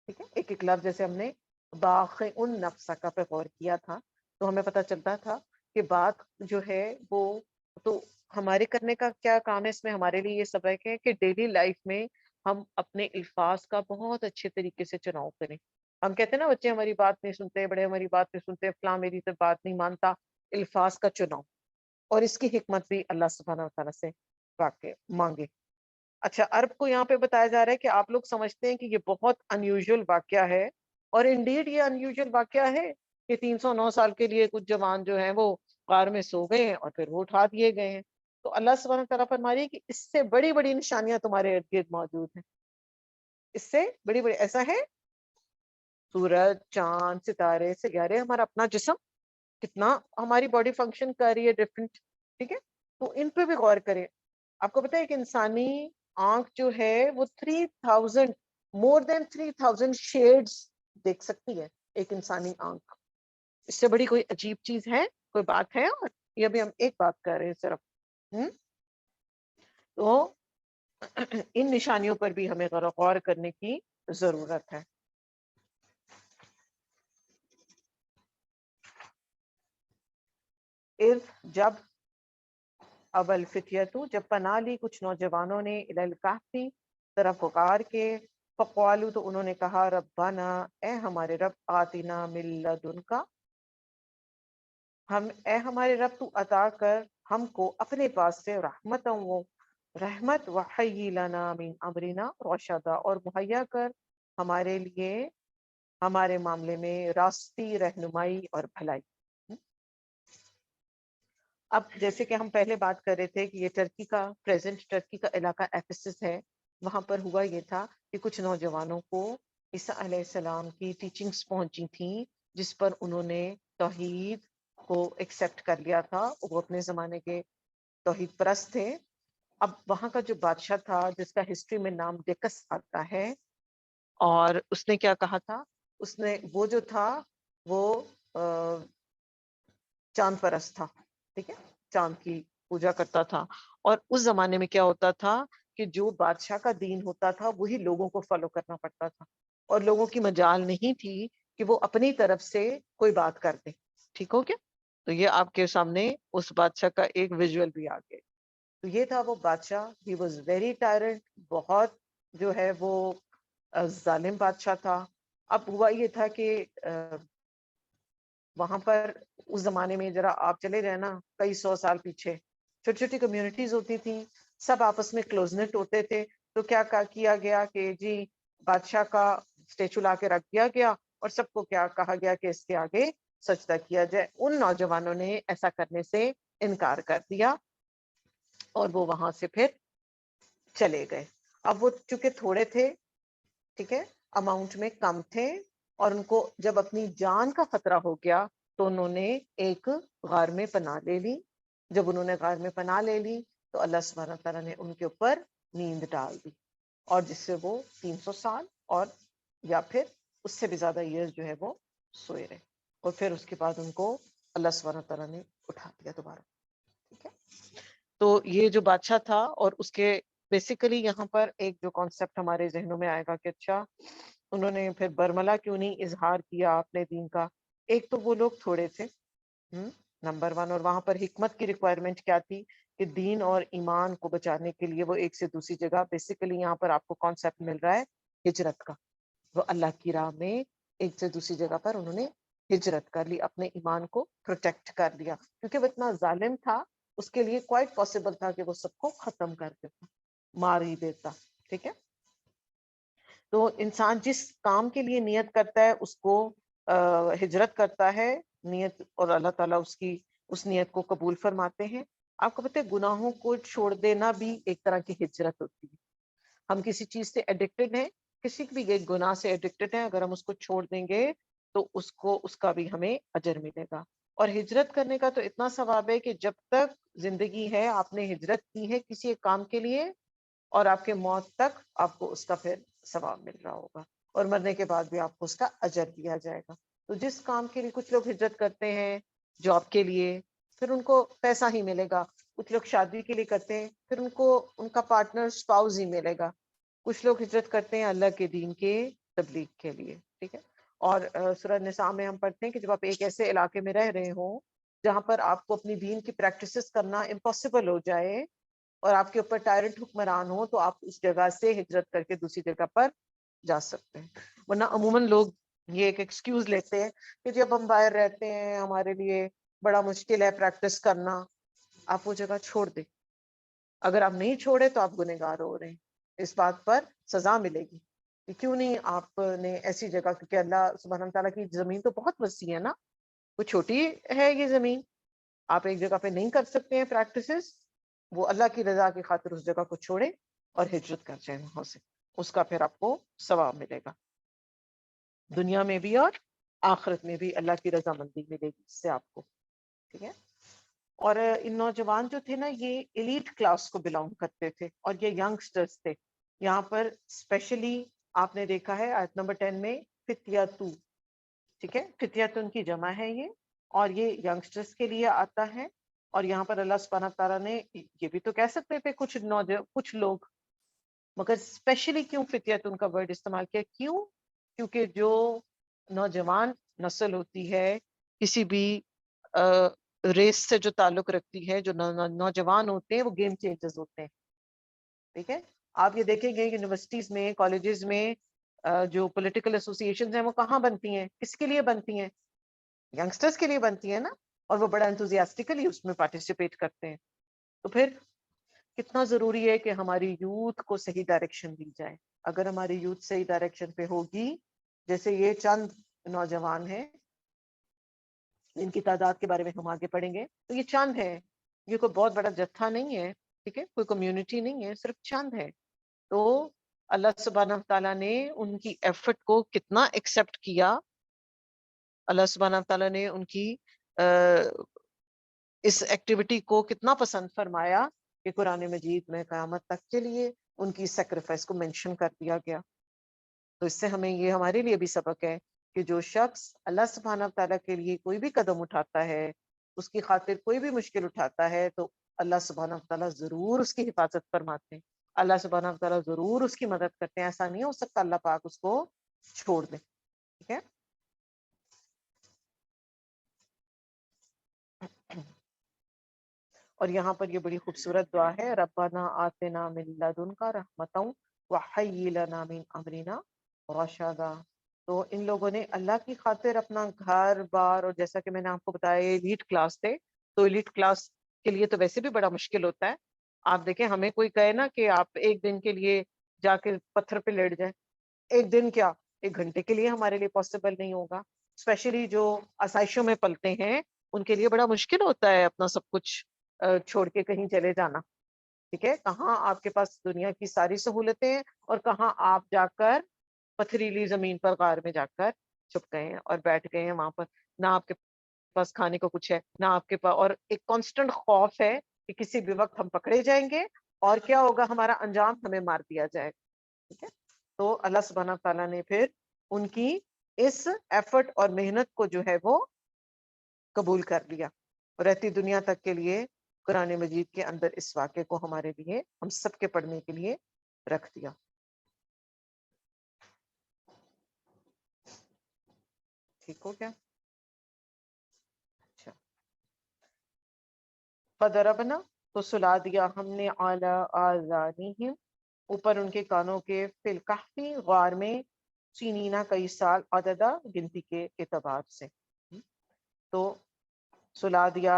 ٹھیک ہے, ایک ایک لفظ جیسے ہم نے باخع النفس کا پہ غور کیا تھا تو ہمیں پتہ چلتا تھا کہ بات جو ہے وہ تو ہمارے کرنے کا کیا کام ہے. اس میں ہمارے لیے یہ سبق ہے کہ ڈیلی لائف میں ہم اپنے الفاظ کا بہت اچھے طریقے سے چناؤ کریں. ہم کہتے ہیں نا بچے ہماری بات نہیں سنتے, بڑے ہماری بات نہیں سنتے, فلاں میری تو بات نہیں مانتا. الفاظ کا چناؤ, اور اس کی حکمت بھی اللہ سبحانہ وتعالیٰ سے واقع مانگے. اچھا, عرب کو یہاں پہ بتایا جا رہا ہے کہ آپ لوگ سمجھتے ہیں کہ یہ بہت انیوژل واقعہ ہے, اور انڈیڈ یہ انیوژل واقعہ ہے کہ 309 سال کے لیے کچھ جوان جو ہیں وہ غار میں سو گئے ہیں اور پھر وہ اٹھا دیے گئے ہیں. تو اللہ سبحانہ وتعالیٰ فرما رہی ہے کہ اس سے بڑی بڑی نشانیاں تمہارے ارد گرد موجود ہیں. اس سے بڑی بڑی ایسا ہے, سورج, چاند, ستارے, سیارے, ہمارا اپنا جسم کتنا ہماری باڈی فنکشن کر رہی ہے ڈفرینٹ. ٹھیک ہے, تو ان پہ بھی غور کریں. آپ کو پتہ ہے کہ انسانی آنکھ جو ہے وہ 3000 مور دین 3000 شیڈز دیکھ سکتی ہے ایک انسانی آنکھ. اس سے بڑی کوئی عجیب چیز ہے, کوئی بات ہے؟ اور یہ بھی ہم ایک بات کر رہے ہیں صرف. تو ان نشانیوں پر بھی ہمیں غور کرنے کی ضرورت ہے. جب اول فتیتو, جب پناہ لی کچھ نوجوانوں نے الی الکہف, طرف غار کے, فقالو, تو انہوں نے کہا, ربنا, اے ہمارے رب, آتنا من لدنکا, اے ہمارے رب تو عطا کر ہم کو اپنے پاس سے رحمت, وحی لنا من امرنا رشدا, اور مہیا کر ہمارے لیے ہمارے معاملے میں راستی, رہنمائی اور بھلائی. اب جیسے کہ ہم پہلے بات کر رہے تھے کہ یہ ٹرکی کا پریزنٹ ٹرکی کا علاقہ ایفیسس ہے, وہاں پر ہوا یہ تھا کہ کچھ نوجوانوں کو عیسیٰ علیہ السلام کی ٹیچنگز پہنچی تھیں جس پر انہوں نے توحید کو ایکسیپٹ کر لیا تھا. وہ اپنے زمانے کے توحید پرست تھے. اب وہاں کا جو بادشاہ تھا جس کا ہسٹری میں نام ڈیکس آتا ہے, اور اس نے کیا کہا تھا, اس نے وہ جو تھا وہ چاند پرست تھا. ٹھیک ہے, چاند کی پوجا کرتا تھا. اور اس زمانے میں کیا ہوتا تھا کہ جو بادشاہ کا دین ہوتا تھا وہی لوگوں کو فالو کرنا پڑتا تھا, اور لوگوں کی مجال نہیں تھی کہ وہ اپنی طرف سے کوئی بات کر دیں. ٹھیک ہو کیا؟ تو یہ آپ کے سامنے اس بادشاہ کا ایک ویژول بھی آ گیا. تو یہ تھا وہ بادشاہ, ہی واز ویری ٹائرنٹ, بہت جو ہے وہ ظالم بادشاہ تھا. اب ہوا یہ تھا کہ وہاں پر اس زمانے میں ذرا آپ چلے جائیں نا کئی 100 سال پیچھے, چھوٹی چھوٹی کمیونٹیز ہوتی تھیں, سب آپس میں کلوزنٹ ہوتے تھے. تو کیا کیا گیا کہ جی بادشاہ کا اسٹیچو لا کے رکھ دیا گیا, اور سب کو کیا کہا گیا کہ اس کے آگے سجدہ کیا جائے. ان نوجوانوں نے ایسا کرنے سے انکار کر دیا اور وہ وہاں سے پھر چلے گئے. اب وہ چونکہ تھوڑے تھے, ٹھیک ہے, اماؤنٹ میں کم تھے, اور ان کو جب اپنی جان کا خطرہ ہو گیا تو انہوں نے ایک غار میں پناہ لے لی. جب انہوں نے غار میں پناہ لے لی تو اللہ سبحانہ تعالیٰ نے ان کے اوپر نیند ڈال دی, اور جس سے وہ 300 سال اور یا پھر اس سے بھی زیادہ ایئر جو ہے وہ سوئے رہے, اور پھر اس کے بعد ان کو اللہ سبحانہ تعالیٰ نے اٹھا دیا دوبارہ. ٹھیک ہے, تو یہ جو بادشاہ تھا, اور اس کے بیسیکلی یہاں پر ایک جو کانسیپٹ ہمارے ذہنوں میں آئے گا کہ اچھا انہوں نے پھر برملا کیوں نہیں اظہار کیا اپنے دین کا. ایک تو وہ لوگ تھوڑے تھے, نمبر 1, اور وہاں پر حکمت کی ریکوائرمنٹ کیا تھی کہ دین اور ایمان کو بچانے کے لیے وہ ایک سے دوسری جگہ, بیسیکلی یہاں پر آپ کو کانسیپٹ مل رہا ہے ہجرت کا. وہ اللہ کی راہ میں ایک سے دوسری جگہ پر انہوں نے ہجرت کر لی, اپنے ایمان کو پروٹیکٹ کر لیا, کیونکہ وہ اتنا ظالم تھا, اس کے لیے کوائٹ پاسبل تھا کہ وہ سب کو ختم کر دیتا, مار ہی دیتا. ٹھیک ہے, تو انسان جس کام کے لیے نیت کرتا ہے اس کو ہجرت کرتا ہے نیت, اور اللہ تعالیٰ اس نیت کو قبول فرماتے ہیں. آپ کو پتہ ہے گناہوں کو چھوڑ دینا بھی ایک طرح کی ہجرت ہوتی ہے. ہم کسی چیز سے ایڈکٹڈ ہیں, کسی بھی ایک گناہ سے ایڈکٹڈ ہیں, اگر ہم اس کو چھوڑ دیں گے تو اس کا بھی ہمیں اجر ملے گا. اور ہجرت کرنے کا تو اتنا ثواب ہے کہ جب تک زندگی ہے آپ نے ہجرت کی ہے کسی ایک کام کے لیے, اور آپ کے موت تک آپ کو اس کا پھر ثواب مل رہا ہوگا, اور مرنے کے بعد بھی آپ کو اس کا اجر دیا جائے گا. تو جس کام کے لیے کچھ لوگ ہجرت کرتے ہیں جاب کے لیے, پھر ان کو پیسہ ہی ملے گا. کچھ لوگ شادی کے لیے کرتے ہیں, پھر ان کو ان کا پارٹنر اسپاؤز ہی ملے گا. کچھ لوگ ہجرت کرتے ہیں اللہ کے دین کے تبلیغ کے لیے. ٹھیک ہے, اور سورہ نساء میں ہم پڑھتے ہیں کہ جب آپ ایک ایسے علاقے میں رہ رہے ہوں جہاں پر آپ کو اپنی دین کی پریکٹسز کرنا امپاسبل ہو جائے اور آپ کے اوپر ٹائرنٹ حکمران ہو, تو آپ اس جگہ سے ہجرت کر کے دوسری جگہ پر جا سکتے ہیں. ورنہ عموماً لوگ یہ ایک ایکسکیوز لیتے ہیں کہ جب ہم باہر رہتے ہیں ہمارے لیے بڑا مشکل ہے پریکٹس کرنا. آپ وہ جگہ چھوڑ دیں, اگر آپ نہیں چھوڑے تو آپ گنہگار ہو رہے ہیں, اس بات پر سزا ملے گی. کہ کیوں نہیں آپ نے ایسی جگہ, کیونکہ اللہ سبحانہ تعالیٰ کی زمین تو بہت وسیع ہے نا, کوئی چھوٹی ہے یہ زمین. آپ ایک جگہ پہ نہیں کر سکتے ہیں پریکٹسز, وہ اللہ کی رضا کی خاطر اس جگہ کو چھوڑے اور ہجرت کر جائیں وہاں سے, اس کا پھر آپ کو ثواب ملے گا دنیا میں بھی اور آخرت میں بھی, اللہ کی رضا مندی ملے گی اس سے آپ کو. ٹھیک ہے, اور ان نوجوان جو تھے نا یہ ایلیٹ کلاس کو بلانگ کرتے تھے اور یہ ینگسٹرز تھے. یہاں پر اسپیشلی آپ نے دیکھا ہے آیت نمبر 10 میں فتیاتو. ٹھیک ہے, فتیاتن کی جمع ہے یہ, اور یہ ینگسٹرز کے لیے آتا ہے. اور یہاں پر اللہ سبحانہ تعالیٰ نے یہ بھی تو کہہ سکتے تھے کچھ لوگ, مگر اسپیشلی کیوں فتیاتن کا ورڈ استعمال کیا, کیوں؟ کیونکہ جو نوجوان نسل ہوتی ہے کسی بھی ریس سے جو تعلق رکھتی ہے, جو نوجوان ہوتے ہیں وہ گیم چینجرز ہوتے ہیں. ٹھیک ہے, آپ یہ دیکھیں گے یونیورسٹیز میں, کالجز میں جو پولیٹیکل ایسوسیشنز ہیں وہ کہاں بنتی ہیں, کس کے لیے بنتی ہیں؟ ینگسٹرز کے لیے بنتی ہیں نا, اور وہ بڑا انتھوزیاسٹکلی اس میں پارٹیسپیٹ کرتے ہیں. تو پھر کتنا ضروری ہے کہ ہماری یوتھ کو صحیح ڈائریکشن دی جائے. اگر ہماری یوتھ صحیح ڈائریکشن پہ ہوگی, جیسے یہ چند نوجوان ہیں ان کی تعداد کے بارے میں ہم آگے پڑھیں گے, تو یہ چند ہے, یہ کوئی بہت بڑا جتھا نہیں ہے. ٹھیک ہے, کوئی کمیونٹی نہیں ہے, صرف چند ہے. تو اللہ سبحانہ تعالیٰ نے ان کی ایفرٹ کو کتنا ایکسپٹ کیا, اللہ سبحانہ تعالیٰ نے ان کی اس ایکٹیویٹی کو کتنا پسند فرمایا کہ قرآن مجید میں قیامت تک کے لیے ان کی سیکریفائس کو مینشن کر دیا گیا. تو اس سے ہمیں یہ ہمارے لیے بھی سبق ہے کہ جو شخص اللہ سبحانہ تعالیٰ کے لیے کوئی بھی قدم اٹھاتا ہے, اس کی خاطر کوئی بھی مشکل اٹھاتا ہے, تو اللہ سبحانہ تعالیٰ ضرور اس کی حفاظت فرماتے ہیں, اللہ سبحانہ تعالیٰ ضرور اس کی مدد کرتے ہیں. ایسا نہیں ہو سکتا اللہ پاک اس کو چھوڑ دے. ٹھیک ہے, اور یہاں پر یہ بڑی خوبصورت دعا ہے, ربنا آتنا من لدنک رحمتا وہیئ لنا من امرنا رشدا. تو ان لوگوں نے اللہ کی خاطر اپنا گھر بار, اور جیسا کہ میں نے آپ کو بتایا ایلیٹ کلاس تھے, تو ایلیٹ کلاس کے لیے تو ویسے بھی بڑا مشکل ہوتا ہے. آپ دیکھیں ہمیں کوئی کہے نا کہ آپ ایک دن کے لیے جا کے پتھر پہ لیٹ جائیں, ایک دن کیا 1 گھنٹے کے لیے ہمارے لیے پاسبل نہیں ہوگا. اسپیشلی جو آسائشوں میں پلتے ہیں ان کے لیے بڑا مشکل ہوتا ہے اپنا سب کچھ چھوڑ کے کہیں چلے جانا. ٹھیک ہے, کہاں آپ کے پاس دنیا کی ساری سہولتیں ہیں اور کہاں آپ جا کر پتھریلی زمین پر غار میں جا کر چھپ گئے ہیں اور بیٹھ گئے ہیں وہاں پر, نہ آپ کے پاس کھانے کو کچھ ہے, نہ آپ کے پاس, اور ایک کانسٹنٹ خوف ہے کہ کسی بھی وقت ہم پکڑے جائیں گے اور کیا ہوگا, ہمارا انجام ہمیں مار دیا جائے گا. ٹھیک ہے, تو اللہ سبحانہ تعالیٰ نے پھر ان کی اس ایفرٹ اور محنت کو جو ہے وہ قبول کر لیا, اور رہتی دنیا تک کے لیے قرآن مجید کے اندر اس واقعے کو ہمارے لیے, ہم سب کے پڑھنے کے لیے رکھ دیا. ٹھیک ہو کیا؟ اچھا, فضربنا تو سلا دیا ہم نے اعلی آذانہم اوپر ان کے کانوں کے فی الکہفی غار میں سینینا کئی سال عددہ گنتی کے اعتبار سے. تو سلا دیا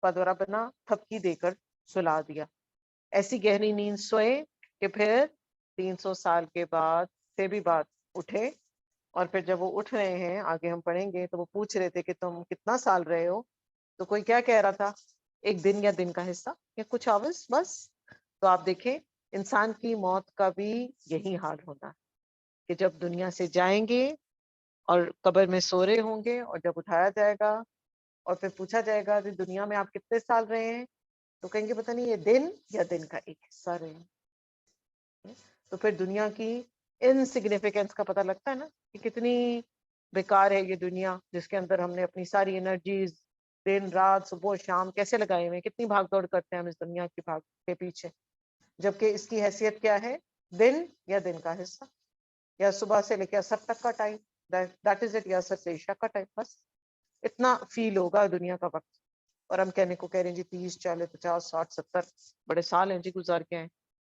فضربنا تھپکی دے کر سلا دیا. ایسی گہری نیند سوئے کہ پھر 300 سال کے بعد سے بھی بات اٹھے. اور پھر جب وہ اٹھ رہے ہیں آگے ہم پڑھیں گے تو وہ پوچھ رہے تھے کہ تم کتنا سال رہے ہو. تو کوئی کیا کہہ رہا تھا؟ ایک دن یا دن کا حصہ یا کچھ آورس بس. تو آپ دیکھیں انسان کی موت کا بھی یہی حال ہونا ہے کہ جب دنیا سے جائیں گے اور قبر میں سو رہے ہوں گے اور جب اٹھایا جائے گا اور پھر پوچھا جائے گا کہ دنیا میں آپ کتنے سال رہے ہیں تو کہیں گے پتہ نہیں یہ دن یا دن کا ایک حصہ رہے ہیں. تو پھر دنیا کی انسگنیفیکینس کا پتہ لگتا ہے نا کہ کتنی بیکار ہے یہ دنیا جس کے اندر ہم نے اپنی ساری انرجیز دن رات صبح شام کیسے لگائے ہوئے ہیں. کتنی بھاگ دوڑ کرتے ہیں ہم اس دنیا کی بھاگ کے پیچھے جبکہ اس کی حیثیت کیا ہے؟ دن یا دن کا حصہ یا صبح سے لے کے عصر تک کا ٹائم. That is it. یا عصر سے عشاء کا ٹائم بس اتنا فیل ہوگا دنیا کا وقت. اور ہم کہنے کو کہہ رہے ہیں جی 30 40 50 60 70 بڑے سال ہیں جی گزار کے ہیں.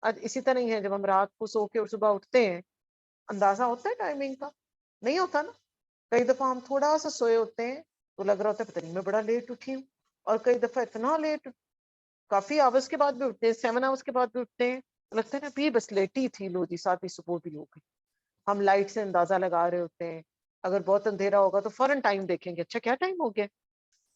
آج اسی طرح ہی ہے جب ہم رات کو سو کے اور صبح اٹھتے ہیں اندازہ ہوتا ہے ٹائمنگ کا؟ نہیں ہوتا نا. کئی دفعہ ہم تھوڑا سا سوئے ہوتے ہیں تو لگ رہا ہوتا ہے پتہ نہیں میں بڑا لیٹ اٹھی ہوں اور کئی دفعہ اتنا لیٹ کافی آورس کے بعد بھی اٹھتے ہیں 7 آورس کے بعد بھی اٹھتے ہیں لگتا ہے نا بھی بس لیٹی تھی لو جی ساتھ ہی صبح بھی ہو گئی. ہم لائٹ سے اندازہ لگا رہے ہوتے ہیں. اگر بہت اندھیرا ہوگا تو فوراً ٹائم دیکھیں گے اچھا کیا ٹائم ہو گیا.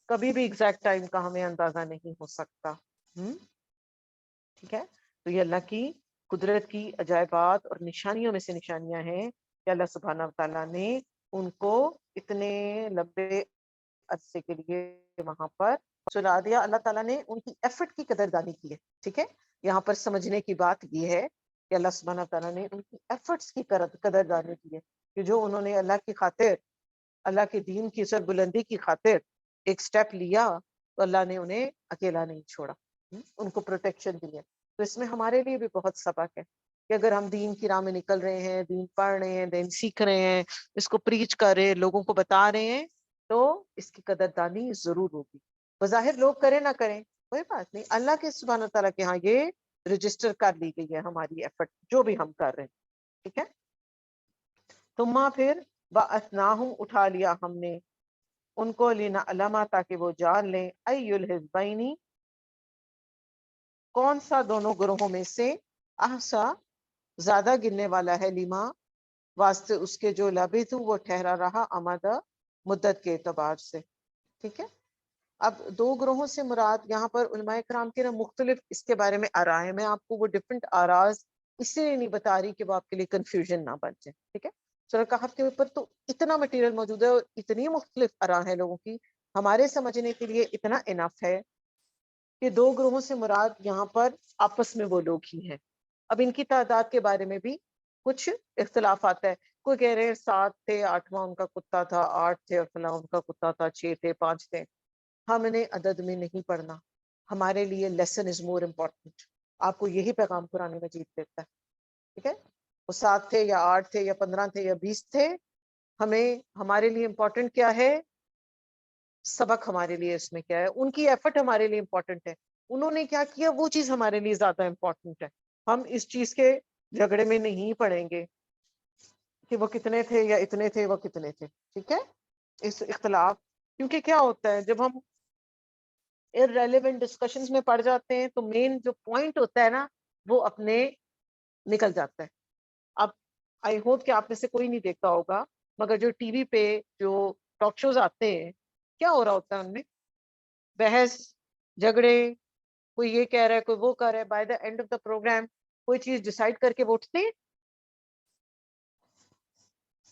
کبھی بھی ایگزیکٹ ٹائم کا ہمیں اندازہ نہیں ہو سکتا. ٹھیک ہے. تو یہ اللہ کی قدرت کی عجائبات اور نشانیوں میں سے نشانیاں ہیں کہ اللہ سبحانہ و تعالیٰ نے ان کو اتنے لمبے عرصے کے لیے وہاں پر سلا دیا. اللہ تعالیٰ نے ان کی ایفرٹ کی قدردانی کی ہے. ٹھیک ہے. یہاں پر سمجھنے کی بات یہ ہے کہ اللہ سبحانہ تعالیٰ نے ان کی ایفرٹس کی قدردانی کی ہے کہ جو انہوں نے اللہ کی خاطر اللہ کے دین کی سر بلندی کی خاطر ایک سٹیپ لیا تو اللہ نے انہیں اکیلا نہیں چھوڑا. ان کو پروٹیکشن دی ہے. تو اس میں ہمارے لیے بھی بہت سبق ہے کہ اگر ہم دین کی راہ میں نکل رہے ہیں دین پڑھ رہے ہیں دین سیکھ رہے ہیں اس کو پریچ کر رہے ہیں لوگوں کو بتا رہے ہیں تو اس کی قدردانی ضرور ہوگی. بظاہر لوگ کریں نہ کریں کوئی بات نہیں. اللہ کے سبحانہ تعالیٰ کے ہاں یہ رجسٹر کر لی گئی ہے ہماری ایفرٹ جو بھی ہم کر رہے ہیں. ٹھیک ہے. تو ماں پھر بَعَثْنَاهُمْ اٹھا لیا ہم نے ان کو لینا علامہ تاکہ وہ جان لیں ای الحزبین کون سا دونوں گروہوں میں سے احسا زیادہ گننے والا ہے لما واسطے اس کے جو لبث وہ ٹھہرا رہا امدہ مدت کے اعتبار سے. ٹھیک ہے. اب دو گروہوں سے مراد یہاں پر علماء کرام کے مختلف اس کے بارے میں آراء ہیں. میں آپ کو وہ ڈفرنٹ آراز اس لیے نہیں بتا رہی کہ وہ آپ کے لیے کنفیوژن نہ بن جائے. ٹھیک ہے. سورہ کہف کے اوپر تو اتنا مٹیریل موجود ہے اور اتنی مختلف آراء ہیں لوگوں کی ہمارے سمجھنے کے لیے اتنا انف ہے کہ دو گروہوں سے مراد یہاں پر آپس میں وہ لوگ ہی ہیں. اب ان کی تعداد کے بارے میں بھی کچھ اختلافات ہے. کوئی کہہ رہے ہیں 7 تھے 8واں ان کا کتا تھا 8 تھے اور فلاں ان کا کتا تھا 6 تھے 5 تھے. ہم نے عدد میں نہیں پڑھنا. ہمارے لیے لیسن از مور امپورٹنٹ. آپ کو یہی پیغام قرآن مجید دیتا ہے. ٹھیک ہے. وہ 7 تھے یا 8 تھے یا 15 تھے یا 20 تھے ہمارے لیے امپورٹنٹ کیا ہے؟ سبق ہمارے لیے اس میں کیا ہے؟ ان کی ایفرٹ ہمارے لیے امپورٹنٹ ہے. انہوں نے کیا کیا وہ چیز ہمارے لیے زیادہ امپورٹنٹ ہے. ہم اس چیز کے جھگڑے میں نہیں پڑیں گے کہ وہ کتنے تھے یا اتنے تھے وہ کتنے تھے. ٹھیک ہے. اس اختلاف کیونکہ کیا ہوتا ہے جب ہم irrelevant ڈسکشنز میں پڑ جاتے ہیں تو مین جو پوائنٹ ہوتا ہے نا وہ اپنے نکل جاتا ہے. اب آئی ہوپ کہ آپ میں سے کوئی نہیں دیکھتا ہوگا مگر جو ٹی وی پہ جو ٹاک شوز آتے ہیں کیا ہو رہا ہوتا ہے ان میں بحث جھگڑے کوئی یہ کہہ رہا ہے کوئی وہ کہہ رہا ہے. By the end of the programme کوئی چیز ڈیسائیڈ کر کے وہ اٹھتے ہیں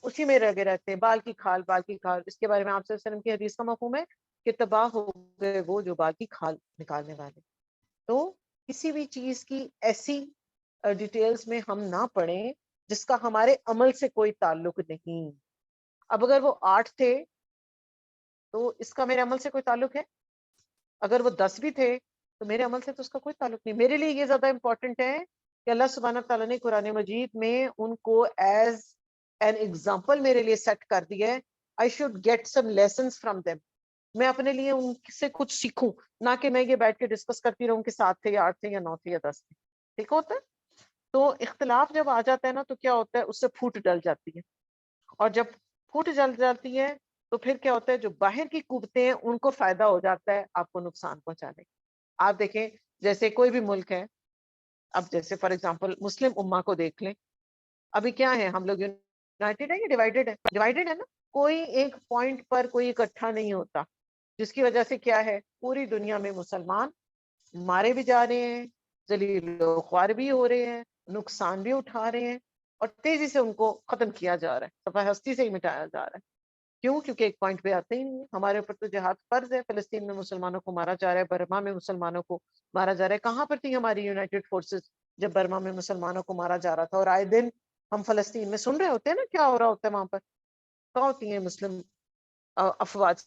اسی میں لگے رہتے ہیں. بال کی کھال بال کی کھال. اس کے بارے میں آپ صلی اللہ علیہ وسلم کی حدیث کا مفہوم ہے کہ تباہ ہو گئے وہ جو بال کی کھال نکالنے والے. تو کسی بھی چیز کی ایسی ڈیٹیلز میں ہم نہ پڑھیں جس کا ہمارے عمل سے کوئی تعلق نہیں. اب اگر وہ 8 تھے تو اس کا میرے عمل سے کوئی تعلق ہے؟ اگر وہ 10 بھی تھے تو میرے عمل سے تو اس کا کوئی تعلق نہیں. میرے لیے یہ زیادہ امپورٹنٹ ہے کہ اللہ سبحانہ تعالیٰ نے قرآن مجید میں ان کو ایز این ایگزامپل میرے لیے سیٹ کر دیا ہے. I should get some lessons from them. میں اپنے لیے ان سے کچھ سیکھوں، نہ کہ میں یہ بیٹھ کے ڈسکس کرتی رہوں کہ 7 تھے یا 8 تھے یا 9 تھے یا 10 تھے. ٹھیک ہوتا ہے. تو اختلاف جب آ جاتا ہے نا تو کیا ہوتا ہے، اس سے پھوٹ ڈل جاتی ہے، اور جب پھوٹ جل جاتی ہے تو پھر کیا ہوتا ہے، جو باہر کی قوتیں ہیں ان کو فائدہ ہو جاتا ہے آپ کو نقصان پہنچانے کا. آپ دیکھیں جیسے کوئی بھی ملک ہے، اب جیسے فار ایگزامپل مسلم امہ کو دیکھ لیں، ابھی کیا ہے، ہم لوگ یونائٹیڈ ہے یا ڈیوائیڈڈ ہے؟ ڈیوائیڈڈ ہے نا. کوئی ایک پوائنٹ پر کوئی اکٹھا نہیں ہوتا، جس کی وجہ سے کیا ہے، پوری دنیا میں مسلمان مارے بھی جا رہے ہیں، ذلیل و خوار بھی ہو رہے ہیں، نقصان بھی اٹھا رہے ہیں، اور تیزی سے ان کو ختم کیا جا رہا ہے، صفحہ ہستی سے ہی مٹایا جا رہا ہے. کیوں؟ کیونکہ ایک پوائنٹ پہ آتے ہی نہیں ہے. ہمارے اوپر تو جہاد فرض ہے، فلسطین میں مسلمانوں کو مارا جا رہا ہے، برما میں مسلمانوں کو مارا جا رہا ہے. کہاں پر تھی ہماری یونائٹڈ فورسز جب برما میں مسلمانوں کو مارا جا رہا تھا؟ اور آئے دن ہم فلسطین میں سن رہے ہوتے ہیں نا کیا ہو رہا ہوتا ہے وہاں پر. کہاں ہوتی ہیں مسلم افواج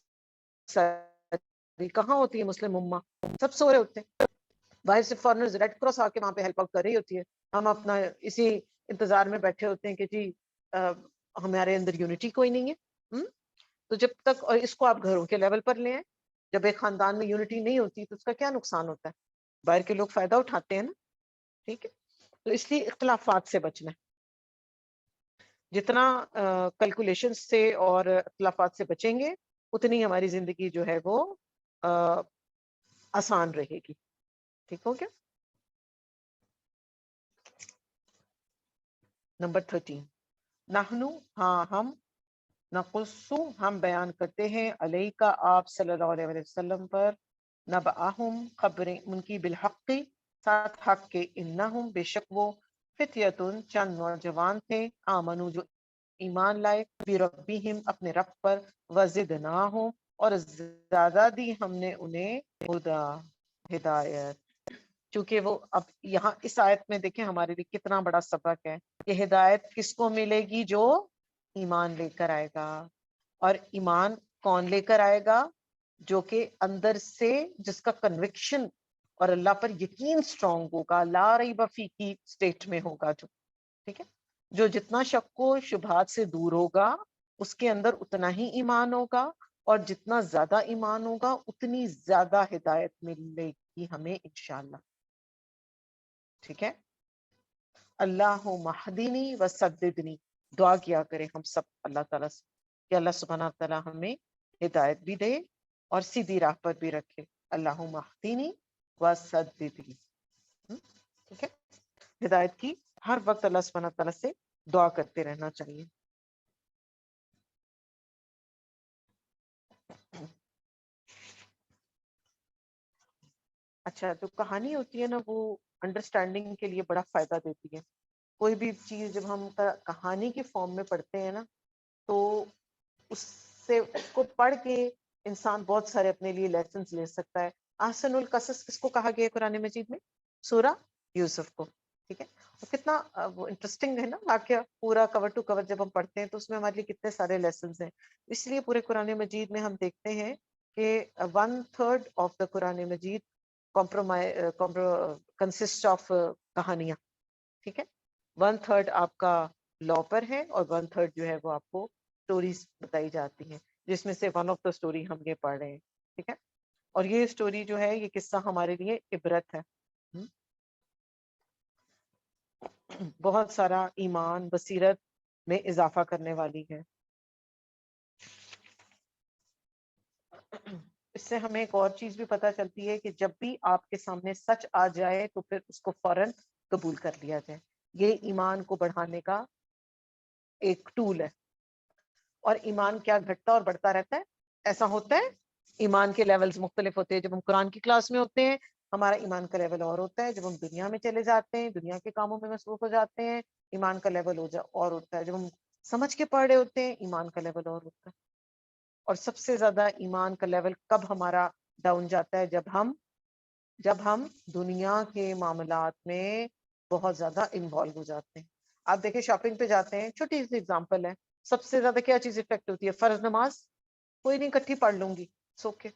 ساری؟ کہاں ہوتی ہے مسلم امہ؟ سب سو رہے ہوتے ہیں. باہر سے فارنرز، ریڈ کراس آ کے وہاں پہ ہیلپ آؤٹ کر رہی ہوتی ہے. ہم اپنا اسی انتظار میں بیٹھے ہوتے ہیں کہ جی ہمارے اندر یونٹی کوئی نہیں ہے. تو جب تک، اور اس کو آپ گھروں کے لیول پر لیں، جب ایک خاندان میں یونٹی نہیں ہوتی تو اس کا کیا نقصان ہوتا ہے؟ باہر کے لوگ فائدہ اٹھاتے ہیں نا. ٹھیک ہے. تو اس لیے اختلافات سے بچنا ہے. جتنا کیلکولیشن سے اور اختلافات سے بچیں گے اتنی ہماری زندگی جو ہے وہ آسان رہے گی. ٹھیک ہو گیا. نمبر 13، نحنو، ہاں ہم، نقصو، ہم بیان کرتے ہیں، علیہ کا، آپ صلی اللہ علیہ وسلم پر، نبأہم، خبریں ان کی، بالحق، ساتھ حق کے، انہم، بے شک وہ، فتیتن، چند نوجوان تھے، آمنو، جو ایمان لائے، بربہم، اپنے رب پر، وزدناہم، اور زیادہ دی ہم نے انہیں، ہدا، ہدایت. چونکہ وہ اب یہاں اس آیت میں دیکھیں ہمارے لیے کتنا بڑا سبق ہے کہ ہدایت کس کو ملے گی؟ جو ایمان لے کر آئے گا. اور ایمان کون لے کر آئے گا؟ جو کہ اندر سے جس کا کنوکشن اور اللہ پر یقین سٹرونگ ہوگا، لا ریب فی کی سٹیٹ میں ہوگا. جو ٹھیک ہے، جو جتنا شک و شبہات سے دور ہوگا اس کے اندر اتنا ہی ایمان ہوگا، اور جتنا زیادہ ایمان ہوگا اتنی زیادہ ہدایت ملے گی ہمیں انشاءاللہ. ٹھیک ہے. اللہ مہدنی و سددنی، دعا کیا کریں ہم سب اللہ تعالیٰ سے کہ اللہ سبحانہ تعالیٰ ہمیں ہدایت بھی دے اور سیدھی راہ پر بھی رکھے. اللہ مہدنی و سددنی. ٹھیک ہے. ہدایت کی ہر وقت اللہ سبحانہ تعالیٰ سے دعا کرتے رہنا چاہیے. اچھا، جو کہانی ہوتی ہے نا وہ انڈرسٹینڈنگ کے لیے بڑا فائدہ دیتی ہے. کوئی بھی چیز جب ہم کہانی کے فارم میں پڑھتے ہیں نا تو اس سے، اس کو پڑھ کے انسان بہت سارے اپنے لیے لیسنز لے سکتا ہے. احسن القصص کس کو کہا گیا ہے قرآن مجید میں؟ سورہ یوسف کو. ٹھیک ہے. اور کتنا وہ انٹرسٹنگ ہے نا واقعہ، پورا کور ٹو کور جب ہم پڑھتے ہیں تو اس میں ہمارے لیے کتنے سارے لیسنز ہیں. اس لیے پورے قرآن مجید میں ہم دیکھتے ہیں کہ 1/3 آف دا قرآن مجید کنسسٹ آف کہانیاں. ٹھیک ہے. 1/3 آپ کا لا پر ہے اور 1/3 جو ہے وہ آپ کو اسٹوریز بتائی جاتی ہیں، جس میں سے ون آف دا اسٹوری ہم یہ پڑھ رہے ہیں. ٹھیک ہے. اور یہ اسٹوری جو ہے، یہ قصہ ہمارے لیے عبرت ہے، بہت سارا ایمان، بصیرت میں اضافہ کرنے والی ہے. اس سے ہمیں ایک اور چیز بھی پتہ چلتی ہے کہ جب بھی آپ کے سامنے سچ آ جائے تو پھر اس کو فوراً قبول کر لیا جائے. یہ ایمان کو بڑھانے کا ایک ٹول ہے. اور ایمان کیا گھٹتا اور بڑھتا رہتا ہے؟ ایسا ہوتا ہے ایمان کے لیولز مختلف ہوتے ہیں. جب ہم قرآن کی کلاس میں ہوتے ہیں ہمارا ایمان کا لیول اور ہوتا ہے. جب ہم دنیا میں چلے جاتے ہیں، دنیا کے کاموں میں مصروف ہو جاتے ہیں، ایمان کا لیول اور ہوتا ہے. جب ہم سمجھ کے پڑھ رہے ہوتے ہیں ایمان کا لیول اور ہوتا ہے. اور سب سے زیادہ ایمان کا لیول کب ہمارا ڈاؤن جاتا ہے؟ جب ہم دنیا کے معاملات میں بہت زیادہ انوالو ہو جاتے ہیں. آپ دیکھیں شاپنگ پہ جاتے ہیں، چھوٹی سی اگزامپل ہے، سب سے زیادہ کیا چیز افیکٹ ہوتی ہے؟ فرض نماز کوئی نہیں، اکٹھی پڑھ لوں گی، سوکے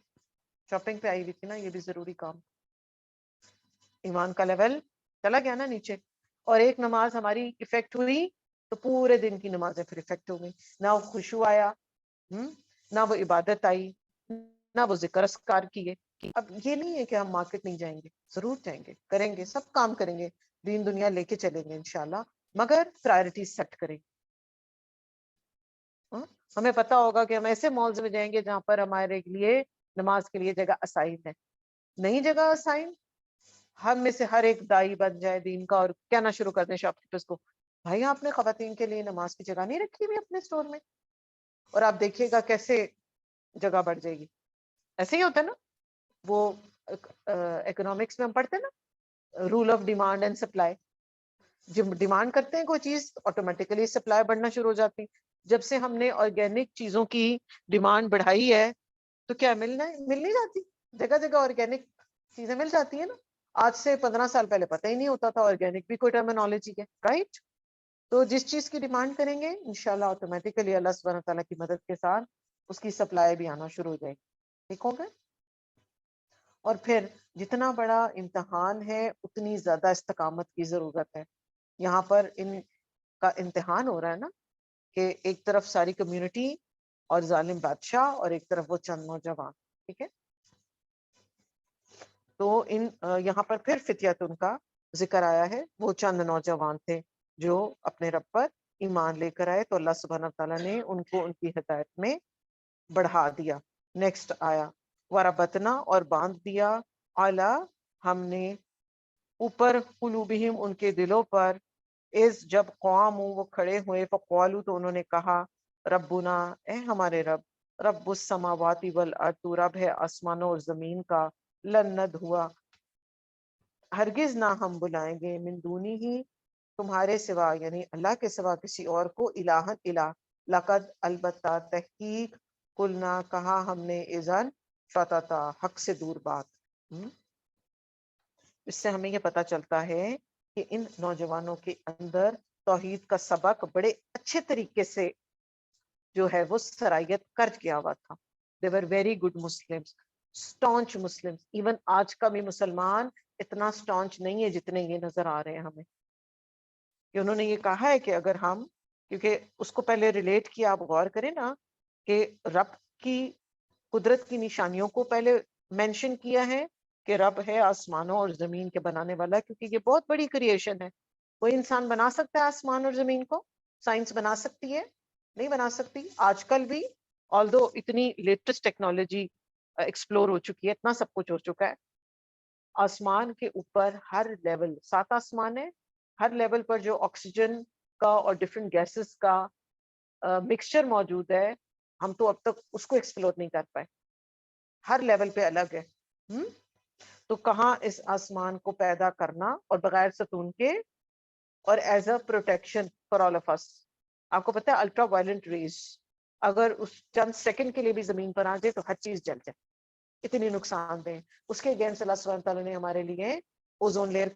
شاپنگ پہ آئی ہوئی تھی نا، یہ بھی ضروری کام. ایمان کا لیول چلا گیا نا نیچے. اور ایک نماز ہماری افیکٹ ہوئی تو پورے دن کی نمازیں پھر افیکٹ ہو گئی. نہ وہ خوشو آیا، نہ وہ عبادت آئی، نہ وہ ذکر اذکار کیے. اب یہ نہیں ہے کہ ہم مارکیٹ نہیں جائیں گے، ضرور جائیں گے، کریں گے، سب کام کریں گے، دین دنیا لے کے چلیں گے انشاءاللہ، مگر پرائرٹیز سیٹ کریں گے. ہمیں پتا ہوگا کہ ہم ایسے مالز میں جائیں گے جہاں پر ہمارے لیے نماز کے لیے جگہ اسائن ہے. نہیں جگہ اسائن، ہم میں سے ہر ایک دائی بن جائے دین کا اور کہنا شروع کر دیں شاپ کیپرز کو، بھائی آپ نے خواتین کے لیے نماز کی جگہ نہیں رکھی ہوئی اپنے اسٹور میں، اور آپ دیکھیے گا کیسے جگہ بڑھ جائے گی. ایسے ہی ہوتا ہے نا، وہ اکنامکس میں ہم پڑھتے ہیں نا، rule of demand and supply. جب ڈیمانڈ کرتے ہیں کوئی چیز آٹومیٹیکلی سپلائی بڑھنا شروع ہو جاتی. جب سے ہم نے آرگینک چیزوں کی ڈیمانڈ بڑھائی ہے تو کیا مل نہیں جاتی، جگہ جگہ آرگینک چیزیں مل جاتی ہیں نا. آج سے 15 سال پہلے پتہ ہی نہیں ہوتا تھا آرگینک بھی کوئی ٹرمینالوجی ہے، رائٹ؟ تو جس چیز کی ڈیمانڈ کریں گے انشاءاللہ آٹومیٹیکلی اللہ سبحانہ تعالیٰ کی مدد کے ساتھ اس کی سپلائی بھی آنا شروع ہو جائے گی. ٹھیک ہوگا؟ اور پھر جتنا بڑا امتحان ہے اتنی زیادہ استقامت کی ضرورت ہے. یہاں پر ان کا امتحان ہو رہا ہے نا کہ ایک طرف ساری کمیونٹی اور ظالم بادشاہ اور ایک طرف وہ چند نوجوان. ٹھیک ہے، تو یہاں پر پھر فتیت ان کا ذکر آیا ہے. وہ چند نوجوان تھے جو اپنے رب پر ایمان لے کر آئے تو اللہ سبحانہ تعالیٰ نے ان کو ان کی ہدایت میں بڑھا دیا. نیکسٹ آیا وربتنا، اور باندھ دیا، اعلی ہم نے اوپر، قلوبہم ان کے دلوں پر، اس جب قوام وہ کھڑے ہوئے، فقالو تو انہوں نے کہا، ربنا اے ہمارے رب، رب السماوات والارض تو رب ہے آسمانوں اور زمین کا، لنت ہوا ہرگز نہ ہم بلائیں گے، من دونی ہی تمہارے سوا، یعنی اللہ کے سوا کسی اور کو، الہن الہ، لقد البتہ تحقیق، قلنا کہا ہم نے، اذن شططا حق سے دور بات. اس سے ہمیں یہ پتا چلتا ہے کہ ان نوجوانوں کے اندر توحید کا سبق بڑے اچھے طریقے سے جو ہے وہ سرایت کر گیا ہوا تھا. they were very good Muslims, staunch Muslims. Even آج کا بھی مسلمان اتنا staunch نہیں ہے جتنے یہ نظر آ رہے ہیں ہمیں. کہ انہوں نے یہ کہا ہے کہ اگر ہم، کیونکہ اس کو پہلے ریلیٹ کیا، آپ غور کریں نا کہ رب کی قدرت کی نشانیوں کو پہلے مینشن کیا ہے کہ رب ہے آسمانوں اور زمین کے بنانے والا، کیونکہ یہ بہت بڑی کریشن ہے. کوئی انسان بنا سکتا ہے آسمان اور زمین کو؟ سائنس بنا سکتی ہے؟ نہیں بنا سکتی. آج کل بھی آلدو اتنی لیٹسٹ ٹیکنالوجی ایکسپلور ہو چکی ہے، اتنا سب کچھ ہو چکا ہے، آسمان کے اوپر ہر لیول، 7 آسمان ہے، ہر لیول پر جو آکسیجن کا اور ڈفرینٹ گیسز کا مکسچر موجود ہے، ہم تو اب تک اس کو ایکسپلور نہیں کر پائے. ہر لیول پہ الگ ہے. تو کہاں اس آسمان کو پیدا کرنا اور بغیر ستون کے، اور as a protection for all of us. آپ کو پتا ہے الٹرا وائلنٹ ریز اگر اس چند سیکنڈ کے لیے بھی زمین پر آ جائے تو ہر چیز جل جائے، اتنی نقصان دہ. اس کے اگینسٹ اللہ سبحانہ تعالیٰ نے ہمارے لیے اوزون لیئر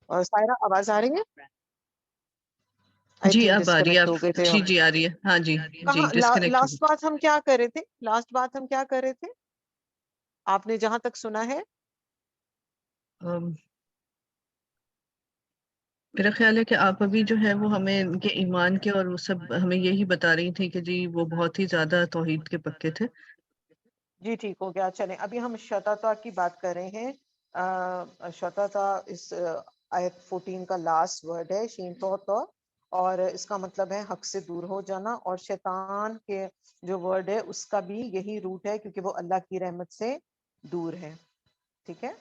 اور سائرہ آواز آ رہی ہے؟ آئی جی تھنک اب آ رہی ہے. ڈسکنیکٹ ہو آپ گئے تھے جی ہم. جی آ رہی ہے. ہاں جی جی کہاں ڈسکنیکٹ ہو لاسٹ بات ہم کیا کر رہے تھے؟ لاسٹ بات ہم کیا کر رہے تھے آپ نے جہاں تک سنا ہے؟ میرا خیال ہے کہ آپ ابھی جو ہے وہ ہمیں ان کے ایمان کے اور وہ سب ہمیں یہی بتا رہی تھی کہ جی وہ بہت ہی زیادہ توحید کے پکے تھے. جی ٹھیک ہو گیا. چلیں ابھی ہم شتتا کی بات کر رہے ہیں. شتتا اس آیت 14 کا لاسٹ ورڈ ہے شین تو، اور اس کا مطلب ہے حق سے دور ہو جانا، اور شیطان کے جو ورڈ ہے اس کا بھی یہی روٹ ہے کیونکہ وہ اللہ کی رحمت سے دور ہے. ٹھیک ہے،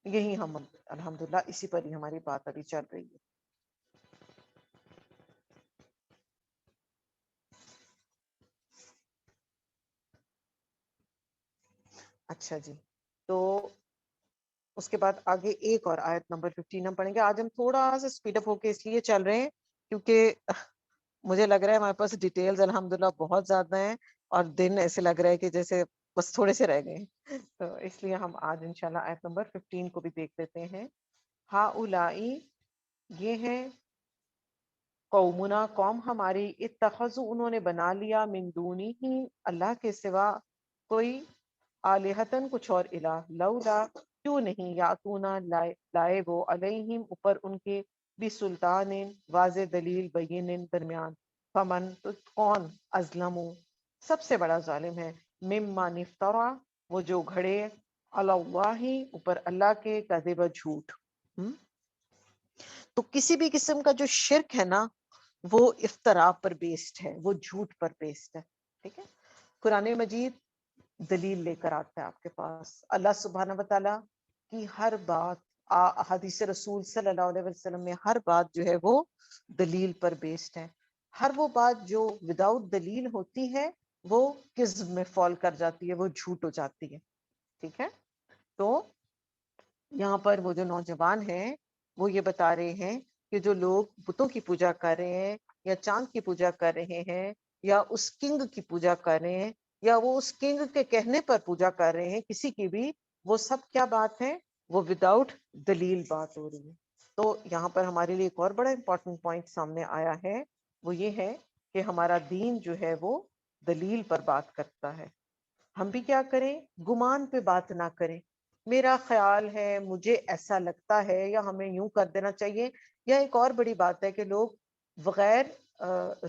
یہی ہم الحمدللہ اسی پر ہی ہماری بات ابھی چل رہی ہے. اچھا جی، تو اس کے بعد آگے ایک اور آیت نمبر 15 ہم پڑھیں گے. آج ہم تھوڑا سا اسپیڈ اپ ہو کے اس لیے چل رہے ہیں کیونکہ مجھے لگ رہا ہے ہمارے پاس ڈیٹیلز الحمدللہ بہت زیادہ ہیں، اور دن ایسے لگ رہا ہے کہ جیسے بس تھوڑے سے رہ گئے ہیں، تو اس لیے ہم آج انشاءاللہ آیت نمبر 15 کو بھی دیکھ لیتے ہیں. ہا اولائی، یہ ہیں قومنا، قوم ہماری، اتخذوا، انہوں نے بنا لیا، من دونی ہی، اللہ کے سوا، کوئی آلہتن، کچھ اور الہ، لولا، کیوں نہیں، یاتونا، لائے وہ، علیہم، اوپر ان کے، بسلطان، واضح دلیل، بین، درمیان، فمن، تو کون، ازلم، سب سے بڑا ظالم ہے، ممن افترا، وہ جو گھڑے، علی اللہ، اوپر اللہ کے، کذب، جھوٹ. تو کسی بھی قسم کا جو شرک ہے نا وہ افتراء پر بیسڈ ہے، وہ جھوٹ پر بیسڈ ہے. ٹھیک ہے، قرآن مجید دلیل لے کر آتا ہے آپ کے پاس. اللہ سبحانہ وتعالی کی ہر بات، حدیث رسول صلی اللہ علیہ وسلم میں ہر بات جو ہے وہ دلیل پر بیسڈ ہے. ہر وہ بات جو وداؤٹ دلیل ہوتی ہے وہ کذب میں فال کر جاتی ہے، وہ جھوٹ ہو جاتی ہے. ٹھیک ہے، تو یہاں پر وہ جو نوجوان ہیں وہ یہ بتا رہے ہیں کہ جو لوگ بتوں کی پوجا کر رہے ہیں، یا چاند کی پوجا کر رہے ہیں، یا اس کنگ کی پوجا کر رہے ہیں، یا وہ اس کنگ کے کہنے پر پوجا کر رہے ہیں کسی کی بھی، وہ سب کیا بات ہے، وہ وداؤٹ دلیل بات ہو رہی ہے. تو یہاں پر ہمارے لیے ایک اور بڑا امپورٹنٹ پوائنٹ سامنے آیا ہے، وہ یہ ہے کہ ہمارا دین جو ہے وہ دلیل پر بات کرتا ہے. ہم بھی کیا کریں، گمان پہ بات نہ کریں، میرا خیال ہے، مجھے ایسا لگتا ہے، یا ہمیں یوں کر دینا چاہیے. یا ایک اور بڑی بات ہے کہ لوگ بغیر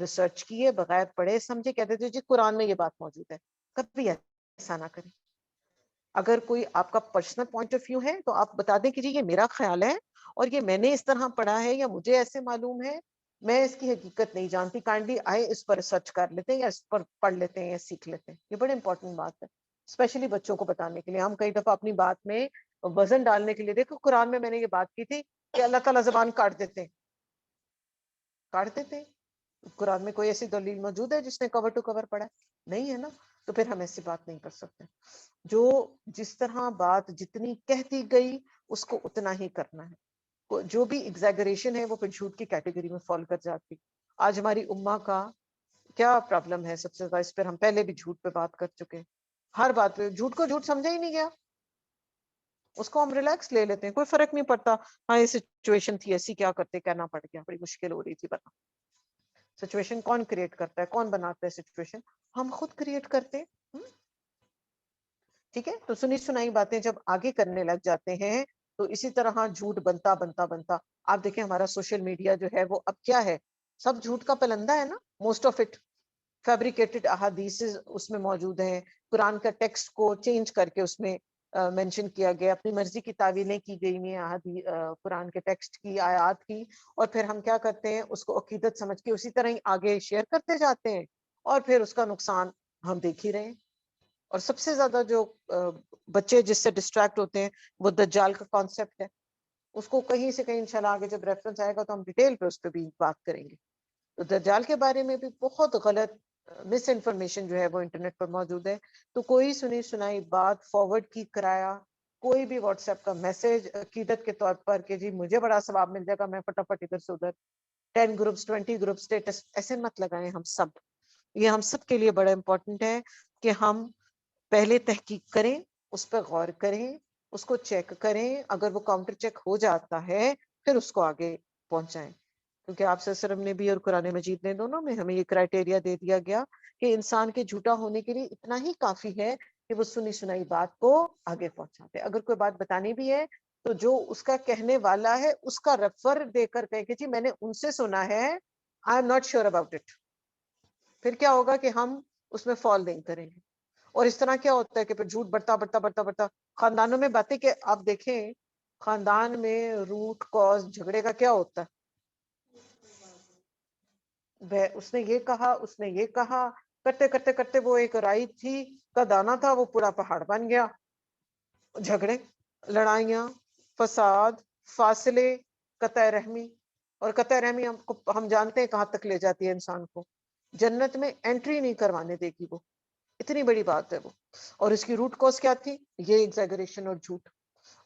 ریسرچ کیے، بغیر پڑھے سمجھے کہتے تھے جی قرآن میں یہ بات موجود ہے. کبھی ایسا نہ کریں. اگر کوئی آپ کا پرسنل پوائنٹ آف ویو ہے تو آپ بتا دیں کہ جی یہ میرا خیال ہے، اور یہ میں نے اس طرح پڑھا ہے، یا مجھے ایسے معلوم ہے، میں اس کی حقیقت نہیں جانتی، کائنڈلی آئے اس پر ریسرچ کر لیتے ہیں، یا اس پر پڑھ لیتے ہیں، یا سیکھ لیتے ہیں. یہ بڑی امپورٹنٹ بات ہے، اسپیشلی بچوں کو بتانے کے لیے. ہم کئی دفعہ اپنی بات میں وزن ڈالنے کے لیے، دیکھو قرآن میں نے یہ بات کی تھی کہ اللہ تعالیٰ زبان کاٹ دیتے ہیں. قرآن میں کوئی ایسی دلیل موجود ہے جس نے کور ٹو کور پڑھا؟ نہیں ہے نا. تو پھر ہم ایسی بات نہیں کر سکتے. جو جس طرح بات جتنی کہتی گئی اس کو اتنا ہی کرنا ہے. جو بھی ایگزیگریشن ہے وہ پھر جھوٹ کی کیٹیگری میں فال کر جاتی. آج ہماری امہ کا کیا پرابلم ہے سب سے زیادہ، اس پر ہم پہلے بھی جھوٹ پہ بات کر چکے ہیں. ہر بات پہ جھوٹ کو جھوٹ سمجھا ہی نہیں گیا، اس کو ہم ریلیکس لے لیتے ہیں، کوئی فرق نہیں پڑتا. ہاں یہ سچویشن تھی ایسی، کیا کرتے، کہنا پڑ گیا، بڑی مشکل ہو رہی تھی. بتا، سچویشن کون کریٹ کرتا ہے، کون بناتا ہے سچویشن؟ ہم خود کریٹ کرتے ہیں. ٹھیک ہے، تو سنی سنائی باتیں جب آگے کرنے لگ جاتے ہیں تو اسی طرح جھوٹ بنتا بنتا بنتا. آپ دیکھیں ہمارا سوشل میڈیا جو ہے وہ اب کیا ہے، سب جھوٹ کا پلندہ ہے نا. موسٹ آف اٹ فیبریکیٹڈ احادیث اس میں موجود ہیں. قرآن کا ٹیکسٹ کو چینج کر کے اس میں مینشن کیا گیا، اپنی مرضی کی تعویلیں کی گئی ہیں قرآن کے ٹیکسٹ کی، آیات کی، اور پھر ہم کیا کرتے ہیں، اس کو عقیدت سمجھ کے اسی طرح ہی آگے شیئر کرتے جاتے ہیں، اور پھر اس کا نقصان ہم دیکھ ہی رہے ہیں. اور سب سے زیادہ جو بچے جس سے ڈسٹریکٹ ہوتے ہیں وہ دجال کا کانسیپٹ ہے. اس کو کہیں سے کہیں انشاءاللہ آگے جب ریفرنس آئے گا تو ہم ڈیٹیل پہ اس پہ بھی بات کریں گے. تو دجال کے بارے میں بھی بہت غلط مس انفارمیشن جو ہے وہ انٹرنیٹ پر موجود ہے. تو کوئی سنی سنائی بات فارورڈ کی کرایا، کوئی بھی واٹس ایپ کا میسج عقیدت کے طور پر کہ جی مجھے بڑا ثواب مل جائے گا، میں فٹافٹ ادھر سے ادھر 10 گروپس 20 گروپ اسٹیٹس ایسے مت لگائیں. ہم سب، یہ ہم سب کے لیے بڑا امپورٹنٹ ہے کہ ہم پہلے تحقیق کریں، اس پہ غور کریں، اس کو چیک کریں. اگر وہ کاؤنٹر چیک ہو جاتا ہے پھر اس کو آگے پہنچائیں. کیونکہ آپ صلی اللہ علیہ وسلم نے بھی اور قرآن مجید نے دونوں میں ہمیں یہ کرائٹیریا دے دیا گیا کہ انسان کے جھوٹا ہونے کے لیے اتنا ہی کافی ہے کہ وہ سنی سنائی بات کو آگے پہنچاتے. اگر کوئی بات بتانی بھی ہے تو جو اس کا کہنے والا ہے اس کا ریفر دے کر کہے کہ جی میں نے ان سے سنا ہے, I am not sure about it, پھر کیا ہوگا کہ ہم اس میں فال نہیں کریں گے. اور اس طرح کیا ہوتا ہے کہ پھر جھوٹ بڑھتا بڑھتا بڑھتا بڑھتا خاندانوں میں باتیں, کہ آپ دیکھیں خاندان میں روٹ کاز جھگڑے کا کیا ہوتا ہے, اس نے یہ کہا, اس نے یہ کہا, کرتے کرتے کرتے وہ ایک رائی تھی کا دانا تھا, وہ پورا پہاڑ بن گیا. جھگڑے, لڑائیاں, فساد, فاصلے, قطع رحمی. اور قطع رحمی ہم جانتے ہیں کہاں تک لے جاتی ہے انسان کو, جنت میں انٹری نہیں کروانے دے گی وہ, اتنی بڑی بات ہے وہ. اور اس کی روٹ کوز کیا تھی, یہ ایگزیگریشن اور جھوٹ.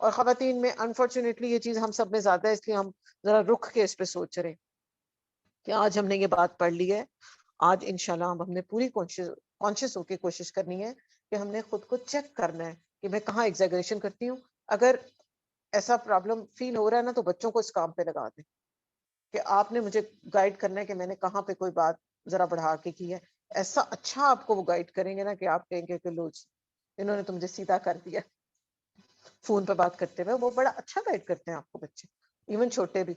اور خواتین میں انفارچونیٹلی یہ چیز ہم سب میں زیادہ ہے, اس لیے ہم ذرا رک کے اس پہ سوچ رہے ہیں کہ آج ہم نے یہ بات پڑھ لی ہے, آج انشاءاللہ ہم نے پوری کانشیس ہو کے کوشش کرنی ہے کہ ہم نے خود کو چیک کرنا ہے کہ میں کہاں ایگزیگریشن کرتی ہوں. اگر ایسا پرابلم فیل ہو رہا ہے نا تو بچوں کو اس کام پہ لگا دیں کہ آپ نے مجھے گائیڈ کرنا ہے کہ میں نے کہاں پہ کوئی بات ذرا بڑھا کے کی ہے. ایسا اچھا آپ کو وہ گائیڈ کریں گے نا کہ آپ کہیں گے کہ لو جی انہوں نے تو مجھے سیدھا کر دیا. فون پہ بات کرتے ہوئے وہ بڑا اچھا گائیڈ کرتے ہیں آپ کو بچے, ایون چھوٹے بھی.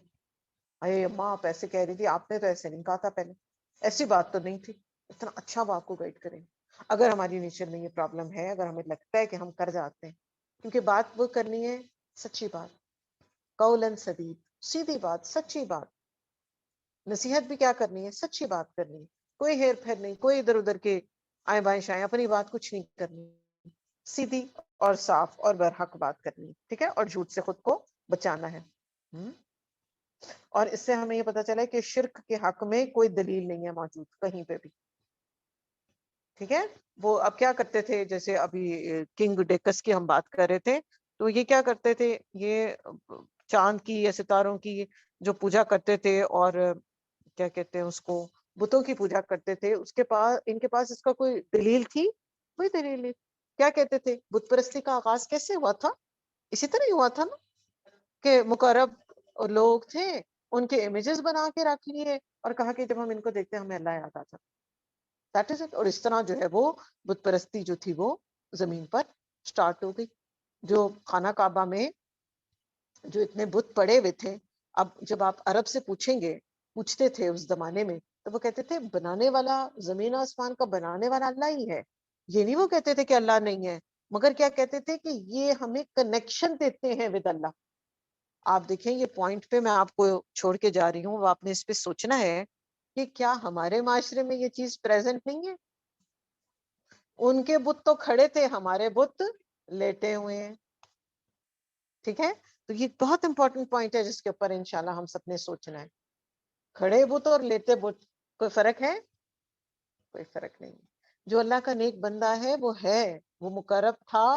ارے اماں آپ ایسے کہہ رہی تھی, آپ نے تو ایسے نہیں کہا تھا پہلے, ایسی بات تو نہیں تھی. اتنا اچھا وہ آپ کو گائیڈ کریں گے. اگر ہماری نیچر میں یہ پرابلم ہے, اگر ہمیں لگتا ہے کہ ہم کر جاتے ہیں, کیونکہ بات وہ کرنی ہے سچی بات, قولاً سدید, سیدھی بات, سچی بات. نصیحت بھی کیا کرنی ہے, سچی بات کرنی ہے, کوئی ہیر پھیر نہیں, کوئی ادھر ادھر کے آئیں بائیں شائیں, اپنی بات کچھ نہیں کرنی, سیدھی اور صاف اور برحق بات کرنی ہے, ٹھیک ہے, اور جھوٹ سے خود کو بچانا ہے. اور اس سے ہمیں یہ پتا چلا ہے کہ شرک کے حق میں کوئی دلیل نہیں ہے موجود کہیں پہ بھی, ٹھیک ہے. وہ اب کیا کرتے تھے, جیسے ابھی کنگ ڈیکس کی ہم بات کر رہے تھے, تو یہ کیا کرتے تھے, یہ چاند کی یا ستاروں کی جو پوجا کرتے تھے, اور کیا کہتے ہیں اس کو, بتوں کی پوجا کرتے تھے. اس کے پاس, ان کے پاس اس کا کوئی دلیل تھی؟ کوئی دلیل نہیں. کیا کہتے تھے, بت پرستی کا آغاز کیسے ہوا تھا؟ اسی طرح ہی ہوا تھا نا, کہ مقرب لوگ تھے, ان کے امیجز بنا کے رکھ لیے اور کہا کہ جب ہم ان کو دیکھتے ہیں ہمیں اللہ یاد آتا. That is it. اور اس طرح جو ہے وہ بت پرستی جو تھی وہ زمین پر سٹارٹ ہو گئی. جو خانہ کعبہ میں جو اتنے بت پڑے ہوئے تھے, اب جب آپ عرب سے پوچھتے تھے اس زمانے میں, تو وہ کہتے تھے بنانے والا زمین آسمان کا بنانے والا اللہ ہی ہے. یہ نہیں وہ کہتے تھے کہ اللہ نہیں ہے, مگر کیا کہتے تھے کہ یہ ہمیں کنیکشن دیتے ہیں ود اللہ. آپ دیکھیں یہ پوائنٹ پہ میں آپ کو چھوڑ کے جا رہی ہوں, وہ آپ نے اس پہ سوچنا ہے کہ کیا ہمارے معاشرے میں یہ چیز پریزنٹ نہیں ہے. ان کے بت تو کھڑے تھے, ہمارے بت لیٹے ہوئے ہیں, ٹھیک ہے. تو یہ بہت امپورٹنٹ پوائنٹ ہے جس کے اوپر انشاءاللہ ہم سب نے سوچنا ہے. کھڑے بت اور لیٹے بت, کوئی فرق ہے؟ کوئی فرق نہیں. جو اللہ کا نیک بندہ ہے وہ ہے, وہ مقرب تھا,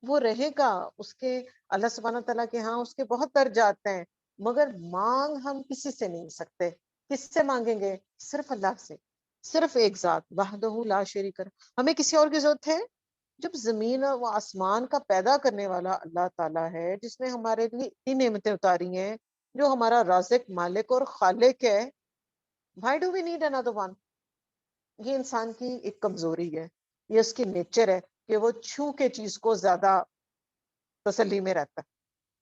وہ رہے گا. اس کے اللہ سبحانہ تعالیٰ کے ہاں اس کے بہت درجات ہیں, مگر مانگ ہم کسی سے نہیں سکتے. کس سے مانگیں گے؟ صرف اللہ سے, صرف ایک ذات وحدہ لا شریک لہ. ہمیں کسی اور کی ضرورت ہے؟ جب زمین و آسمان کا پیدا کرنے والا اللہ تعالیٰ ہے, جس نے ہمارے لیے اتنی نعمتیں اتاری ہیں, جو ہمارا رازق, مالک اور خالق ہے, why do we need another one? یہ انسان کی ایک کمزوری ہے, یہ اس کی نیچر ہے کہ وہ چھو کے چیز کو زیادہ تسلی میں رہتا ہے.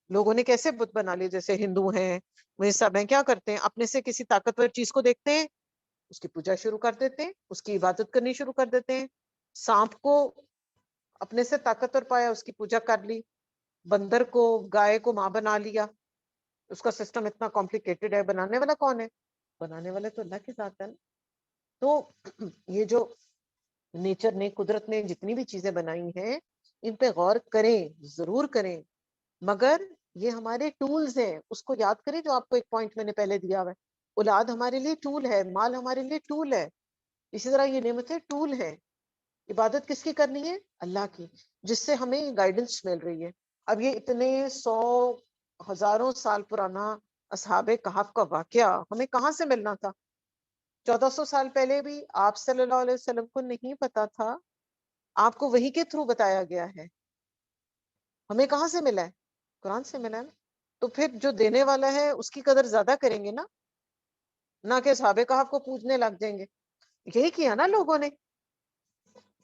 لوگوں نے کیسے بت بنا لیے, جیسے ہندو ہیں, وہ سب ہیں, کیا کرتے ہیں, اپنے سے کسی طاقتور چیز کو دیکھتے ہیں, اس کی پوجا شروع کر دیتے ہیں, اس کی عبادت کرنی شروع کر دیتے ہیں. سانپ کو اپنے سے طاقتور پایا, اس کی پوجا کر لی. بندر کو, گائے کو ماں بنا لیا. اس کا سسٹم اتنا کمپلیکیٹڈ ہے, بنانے والا کون ہے؟ بنانے والا تو اللہ کی ذات ہے. تو یہ جو نیچر نے, قدرت نے جتنی بھی چیزیں بنائی ہیں, ان پہ غور کریں, ضرور کریں, مگر یہ ہمارے ٹولز ہیں. اس کو یاد کریں جو آپ کو ایک پوائنٹ میں نے پہلے دیا ہوا ہے, اولاد ہمارے لیے ٹول ہے, مال ہمارے لیے ٹول ہے, اسی طرح یہ نعمتیں ٹول ہے. عبادت کس کی کرنی ہے؟ اللہ کی, جس سے ہمیں گائیڈنس مل رہی ہے. اب یہ اتنے 100 ہزاروں سال پرانا اصحاب کہف کا واقعہ ہمیں کہاں سے ملنا تھا؟ 1400 سال پہلے بھی آپ صلی اللہ علیہ وسلم کو نہیں پتا تھا, آپ کو وحی کے تھرو بتایا گیا ہے. ہمیں کہاں سے ملا ہے؟ قرآن سے ملا ہے. تو پھر جو دینے والا ہے اس کی قدر زیادہ کریں گے نا, نہ کہ اصحاب کہف کو پوجنے لگ جائیں گے. یہی کیا نا لوگوں نے,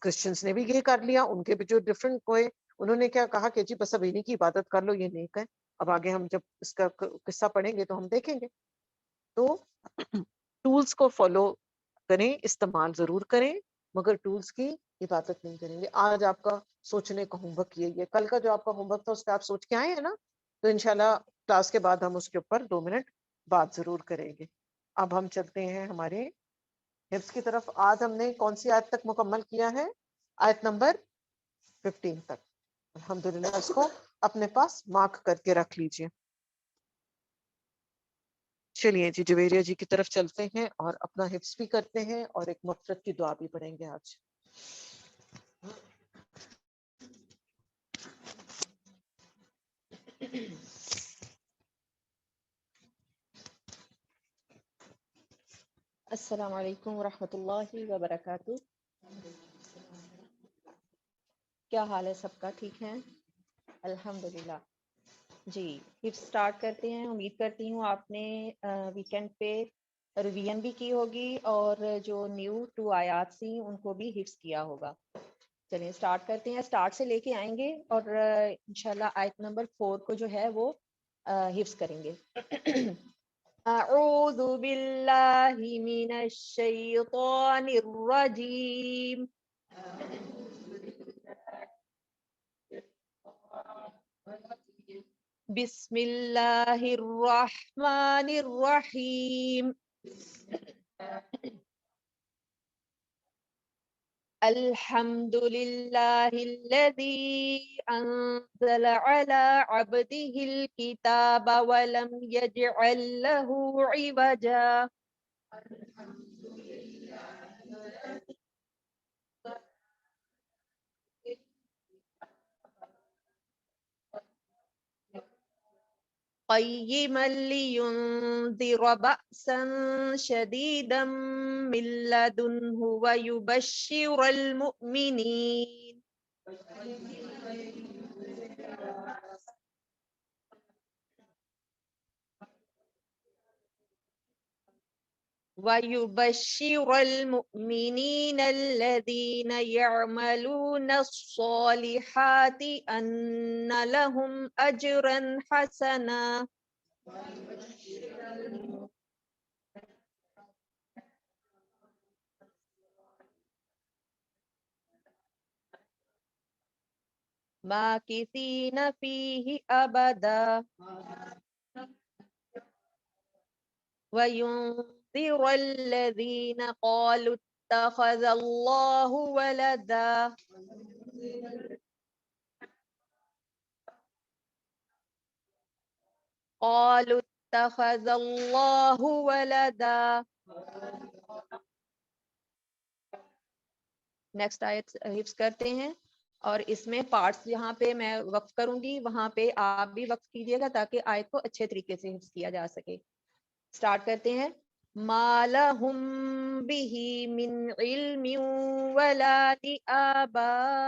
کرسچنس نے بھی یہی کر لیا. ان کے بھی جو ڈفرنٹ کوئی, انہوں نے کیا کہا کہ جی بس اب انہیں کی عبادت کر لو, یہ نیک ہے. اب آگے ہم جب اس کا قصہ پڑھیں گے تو ہم دیکھیں گے. تو ٹولس کو فالو کریں, استعمال ضرور کریں, مگر ٹولس کی عبادت نہیں کریں گے. آج آپ کا سوچنے کا ہوم ورک یہ ہے. کل کا جو آپ کا ہوم ورک تھا اس پہ آپ سوچ کے آئے ہیں نا, تو انشاءاللہ کلاس کے بعد ہم اس کے اوپر 2 منٹ بات ضرور کریں گے. اب ہم چلتے ہیں ہمارے حفظ کی طرف. آج ہم نے کون سی آیت تک مکمل کیا ہے؟ آیت نمبر 15 تک. الحمدللہ اس کو اپنے پاس مارک کر کے رکھ لیجئے. چلیے جی جویریہ جی کی طرف چلتے ہیں اور اپنا حفظ بھی کرتے ہیں اور ایک مغفرت کی دعا بھی پڑھیں گے آج. السلام علیکم ورحمۃ اللہ وبرکاتہ. کیا حال ہے سب کا؟ ٹھیک ہیں الحمدللہ. جی حفظ سٹارٹ کرتے ہیں. امید کرتی ہوں آپ نے ویکینڈ پہ ریویژن بھی کی ہوگی اور جو نیو 2 آیات تھیں ان کو بھی حفظ کیا ہوگا. چلیے سٹارٹ کرتے ہیں. سٹارٹ سے لے کے آئیں گے اور انشاءاللہ آیت نمبر 4 کو جو ہے وہ حفظ کریں گے. اعوذ باللہ من الشیطان الرجیم. بسم اللہ الرحمن الرحیم. الحمد للہ الذی انزل علی عبده الکتاب ولم یجعل له عوجا. قیما لینذر بأسا شدیدا من لدنہ ویبشر المؤمنین. وَيُبَشِّرَ الْمُؤْمِنِينَ الَّذِينَ يَعْمَلُونَ الصَّالِحَاتِ أَنَّ لَهُمْ أَجْرًا حَسَنًا. مَاكِثِينَ فِيهِ أَبَدًا. وَيُنذِرَ الَّذِينَ قَالُوا اتَّخَذَ اللَّهُ وَلَدًا. قَالُوا اتَّخَذَ اللَّهُ وَلَدًا. نیکسٹ آیت حفظ کرتے ہیں اور اس میں پارٹس جہاں پہ میں وقف کروں گی وہاں پہ آپ بھی وقف کیجیے گا تاکہ آیت کو اچھے طریقے سے حفظ کیا جا سکے. سٹارٹ کرتے ہیں. ما لهم به من علم ولا لآبائهم.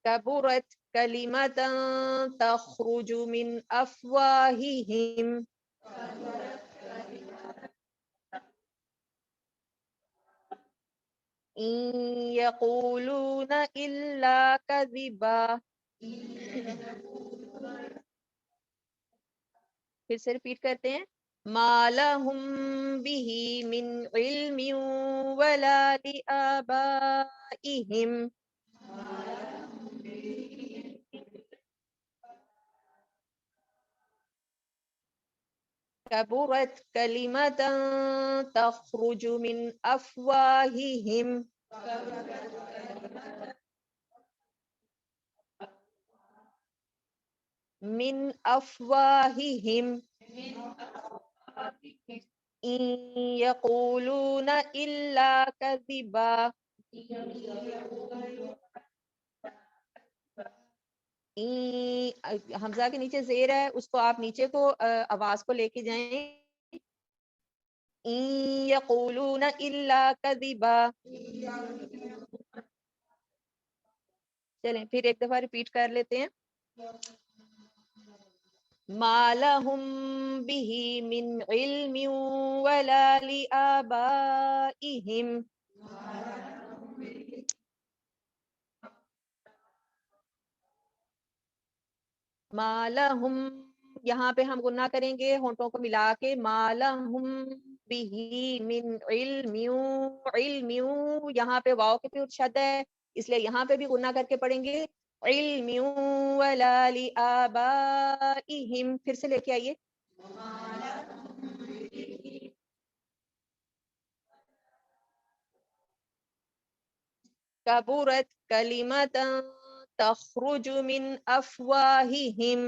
كبرت كلمة تخرج من أفواههم. إن يقولون إلا كذبا. پھر سے ریپیٹ کرتے ہیں. ما لهم به من علم ولا لآبائهم. كبرت كلمة تخرج من أفواههم. من أفواههم. إن يقولون إلا كذبا. حمزہ کے نیچے زیر ہے اس کو آپ نیچے کو آواز کو لے کے جائیں. إن يقولون إلا كذبا. چلیں پھر ایک دفعہ ریپیٹ کر لیتے ہیں. ما لهم به من علم ولا لآبائهم ما لهم، یہاں پہ ہم گناہ کریں گے ہونٹوں کو ملا کے، ما لهم به من علم، علم یہاں پہ واو کے پہ شد ہے، اس لیے یہاں پہ بھی گناہ کر کے پڑھیں گے، علم ولا لآبائهم، پھر سے لے کے آئیے، کبرت کلمۃ تخرج من افواہہم،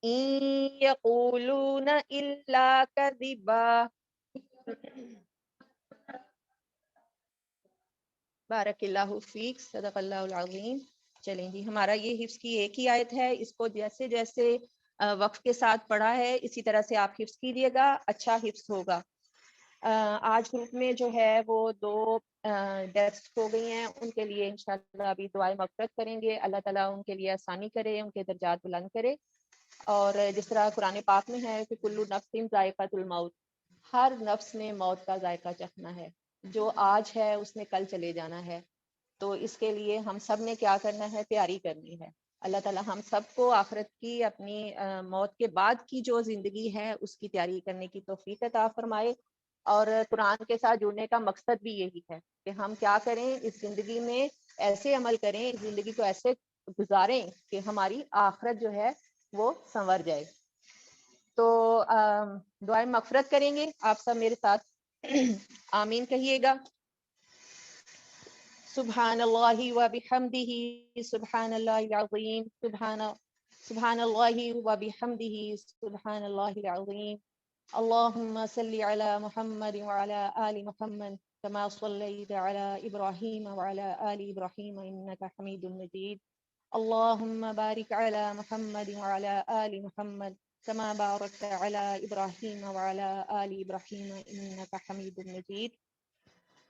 ان یقولون الا کذبا، بارک اللہ فیک، صدق اللہ العظیم۔ چلیں جی، ہمارا یہ حفظ کی ایک ہی آیت ہے، اس کو جیسے جیسے وقف کے ساتھ پڑھا ہے اسی طرح سے آپ حفظ کیجیے گا، اچھا حفظ ہوگا۔ آج گروپ میں جو ہے وہ 2 ڈیتھس ہو گئی ہیں، ان کے لیے انشاءاللہ ابھی دعائیں مغفرت کریں گے، اللہ تعالیٰ ان کے لیے آسانی کرے، ان کے درجات بلند کرے۔ اور جس طرح قرآن پاک میں ہے کہ کل نفس ذائقۃ الموت، ہر نفس نے موت کا ذائقہ چکھنا ہے، جو آج ہے اس نے کل چلے جانا ہے، تو اس کے لیے ہم سب نے کیا کرنا ہے، تیاری کرنی ہے۔ اللہ تعالیٰ ہم سب کو آخرت کی، اپنی موت کے بعد کی جو زندگی ہے اس کی تیاری کرنے کی توفیق عطا فرمائے۔ اور قرآن کے ساتھ جڑنے کا مقصد بھی یہی ہے کہ ہم کیا کریں، اس زندگی میں ایسے عمل کریں، اس زندگی کو ایسے گزاریں کہ ہماری آخرت جو ہے وہ سنور جائے۔ تو دعائیں مغفرت کریں گے آپ سب میرے ساتھ، آمین کہیے گا۔ سبحان اللہ و بحمدہ، سبحان اللہ العظیم، سبحان اللہ و بحمدہ، سبحان اللہ العظیم۔ اللهم صل على محمد وعلى آل محمد كما صليت على إبراهيم وعلى آل إبراهيم إنك حميد مجيد۔ اللهم بارك على محمد وعلى آل محمد كما باركت على إبراهيم وعلى آل إبراهيم إنك حميد مجيد۔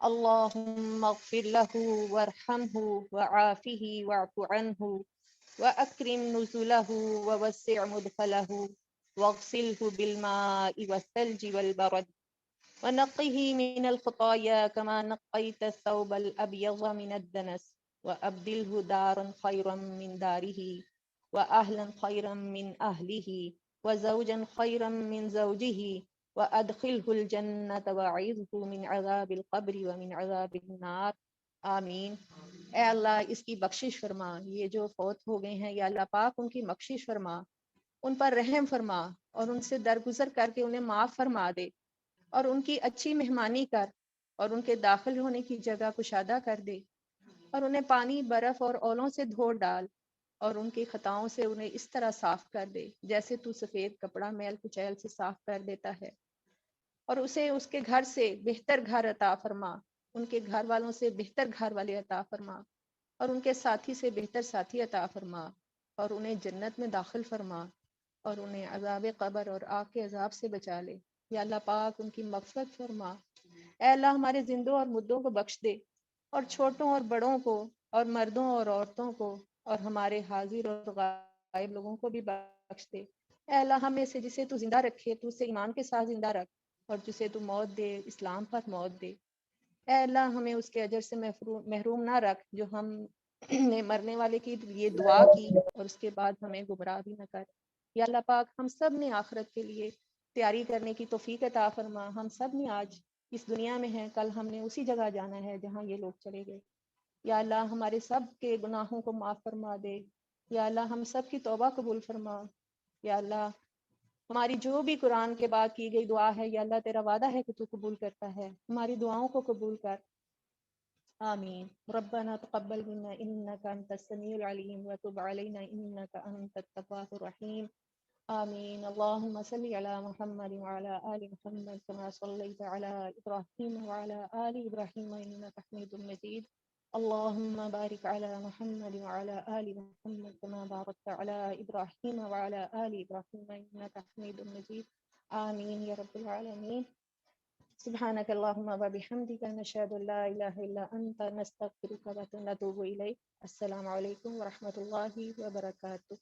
اللهم اغفر له وارحمه وعافه واعف عنه وأكرم نزله ووسع مدخله واغسله بالماء والثلج والبرد ونقه من الخطايا كما نقيت الثوب الأبيض من الدنس وأبدله دارا خيرا من داره وأهلا خيرا من أهله وزوجا خيرا من زوجه وأدخله الجنة وأعيذه من عذاب القبر ومن عذاب النار، آمین۔ اے اللہ اس کی بخشش فرما، یہ جو فوت ہو گئے ہیں یا اللہ پاک ان کی بخشش فرما، ان پر رحم فرما اور ان سے درگزر کر کے انہیں معاف فرما دے، اور ان کی اچھی مہمانی کر اور ان کے داخل ہونے کی جگہ کشادہ کر دے، اور انہیں پانی برف اور اولوں سے دھو ڈال، اور ان کی خطاؤں سے انہیں اس طرح صاف کر دے جیسے تو سفید کپڑا میل کچیل سے صاف کر دیتا ہے، اور اسے اس کے گھر سے بہتر گھر عطا فرما، ان کے گھر والوں سے بہتر گھر والے عطا فرما، اور ان کے ساتھی سے بہتر ساتھی عطا فرما، اور انہیں جنت میں داخل فرما، اور انہیں عذاب قبر اور آگ کے عذاب سے بچا لے۔ یا اللہ پاک ان کی مغفرت فرما۔ اے اللہ ہمارے زندوں اور مردوں کو بخش دے، اور چھوٹوں اور بڑوں کو، اور مردوں اور عورتوں کو، اور ہمارے حاضر اور غائب لوگوں کو بھی بخش دے۔ اے اللہ ہم میں سے جسے تو زندہ رکھے تو اسے ایمان کے ساتھ زندہ رکھ، اور جسے تو موت دے اسلام پر موت دے۔ اے اللہ ہمیں اس کے اجر سے محروم نہ رکھ جو ہم نے مرنے والے کی لیے دعا کی، اور اس کے بعد ہمیں گمراہ بھی نہ کر۔ یا اللہ پاک ہم سب نے آخرت کے لیے تیاری کرنے کی توفیق عطا فرما۔ ہم سب نے آج اس دنیا میں ہیں، کل ہم نے اسی جگہ جانا ہے جہاں یہ لوگ چلے گئے۔ یا اللہ ہمارے سب کے گناہوں کو معاف فرما دے۔ یا اللہ ہم سب کی توبہ قبول فرما۔ یا اللہ ہماری جو بھی قرآن کے بعد کی گئی دعا ہے، یا اللہ تیرا وعدہ ہے کہ تو قبول کرتا ہے، ہماری دعاؤں کو قبول کر، آمین۔ ربنا تقبل منا انك انت السميع العليم وتب علينا انك انت التواب الرحيم، آمين۔ اللهم صل على محمد وعلى آل محمد كما صليت على إبراهيم وعلى آل إبراهيم إنك حميد مجيد، اللهم بارك على محمد وعلى آل محمد كما باركت على إبراهيم وعلى آل إبراهيم إنك حميد مجيد، آمين يا رب العالمين۔ سبحانك اللهم وبحمدك نشهد ان لا اله الا انت نستغفرك ونتوب اليك. السلام علیکم ورحمۃ اللہ وبرکاتہ.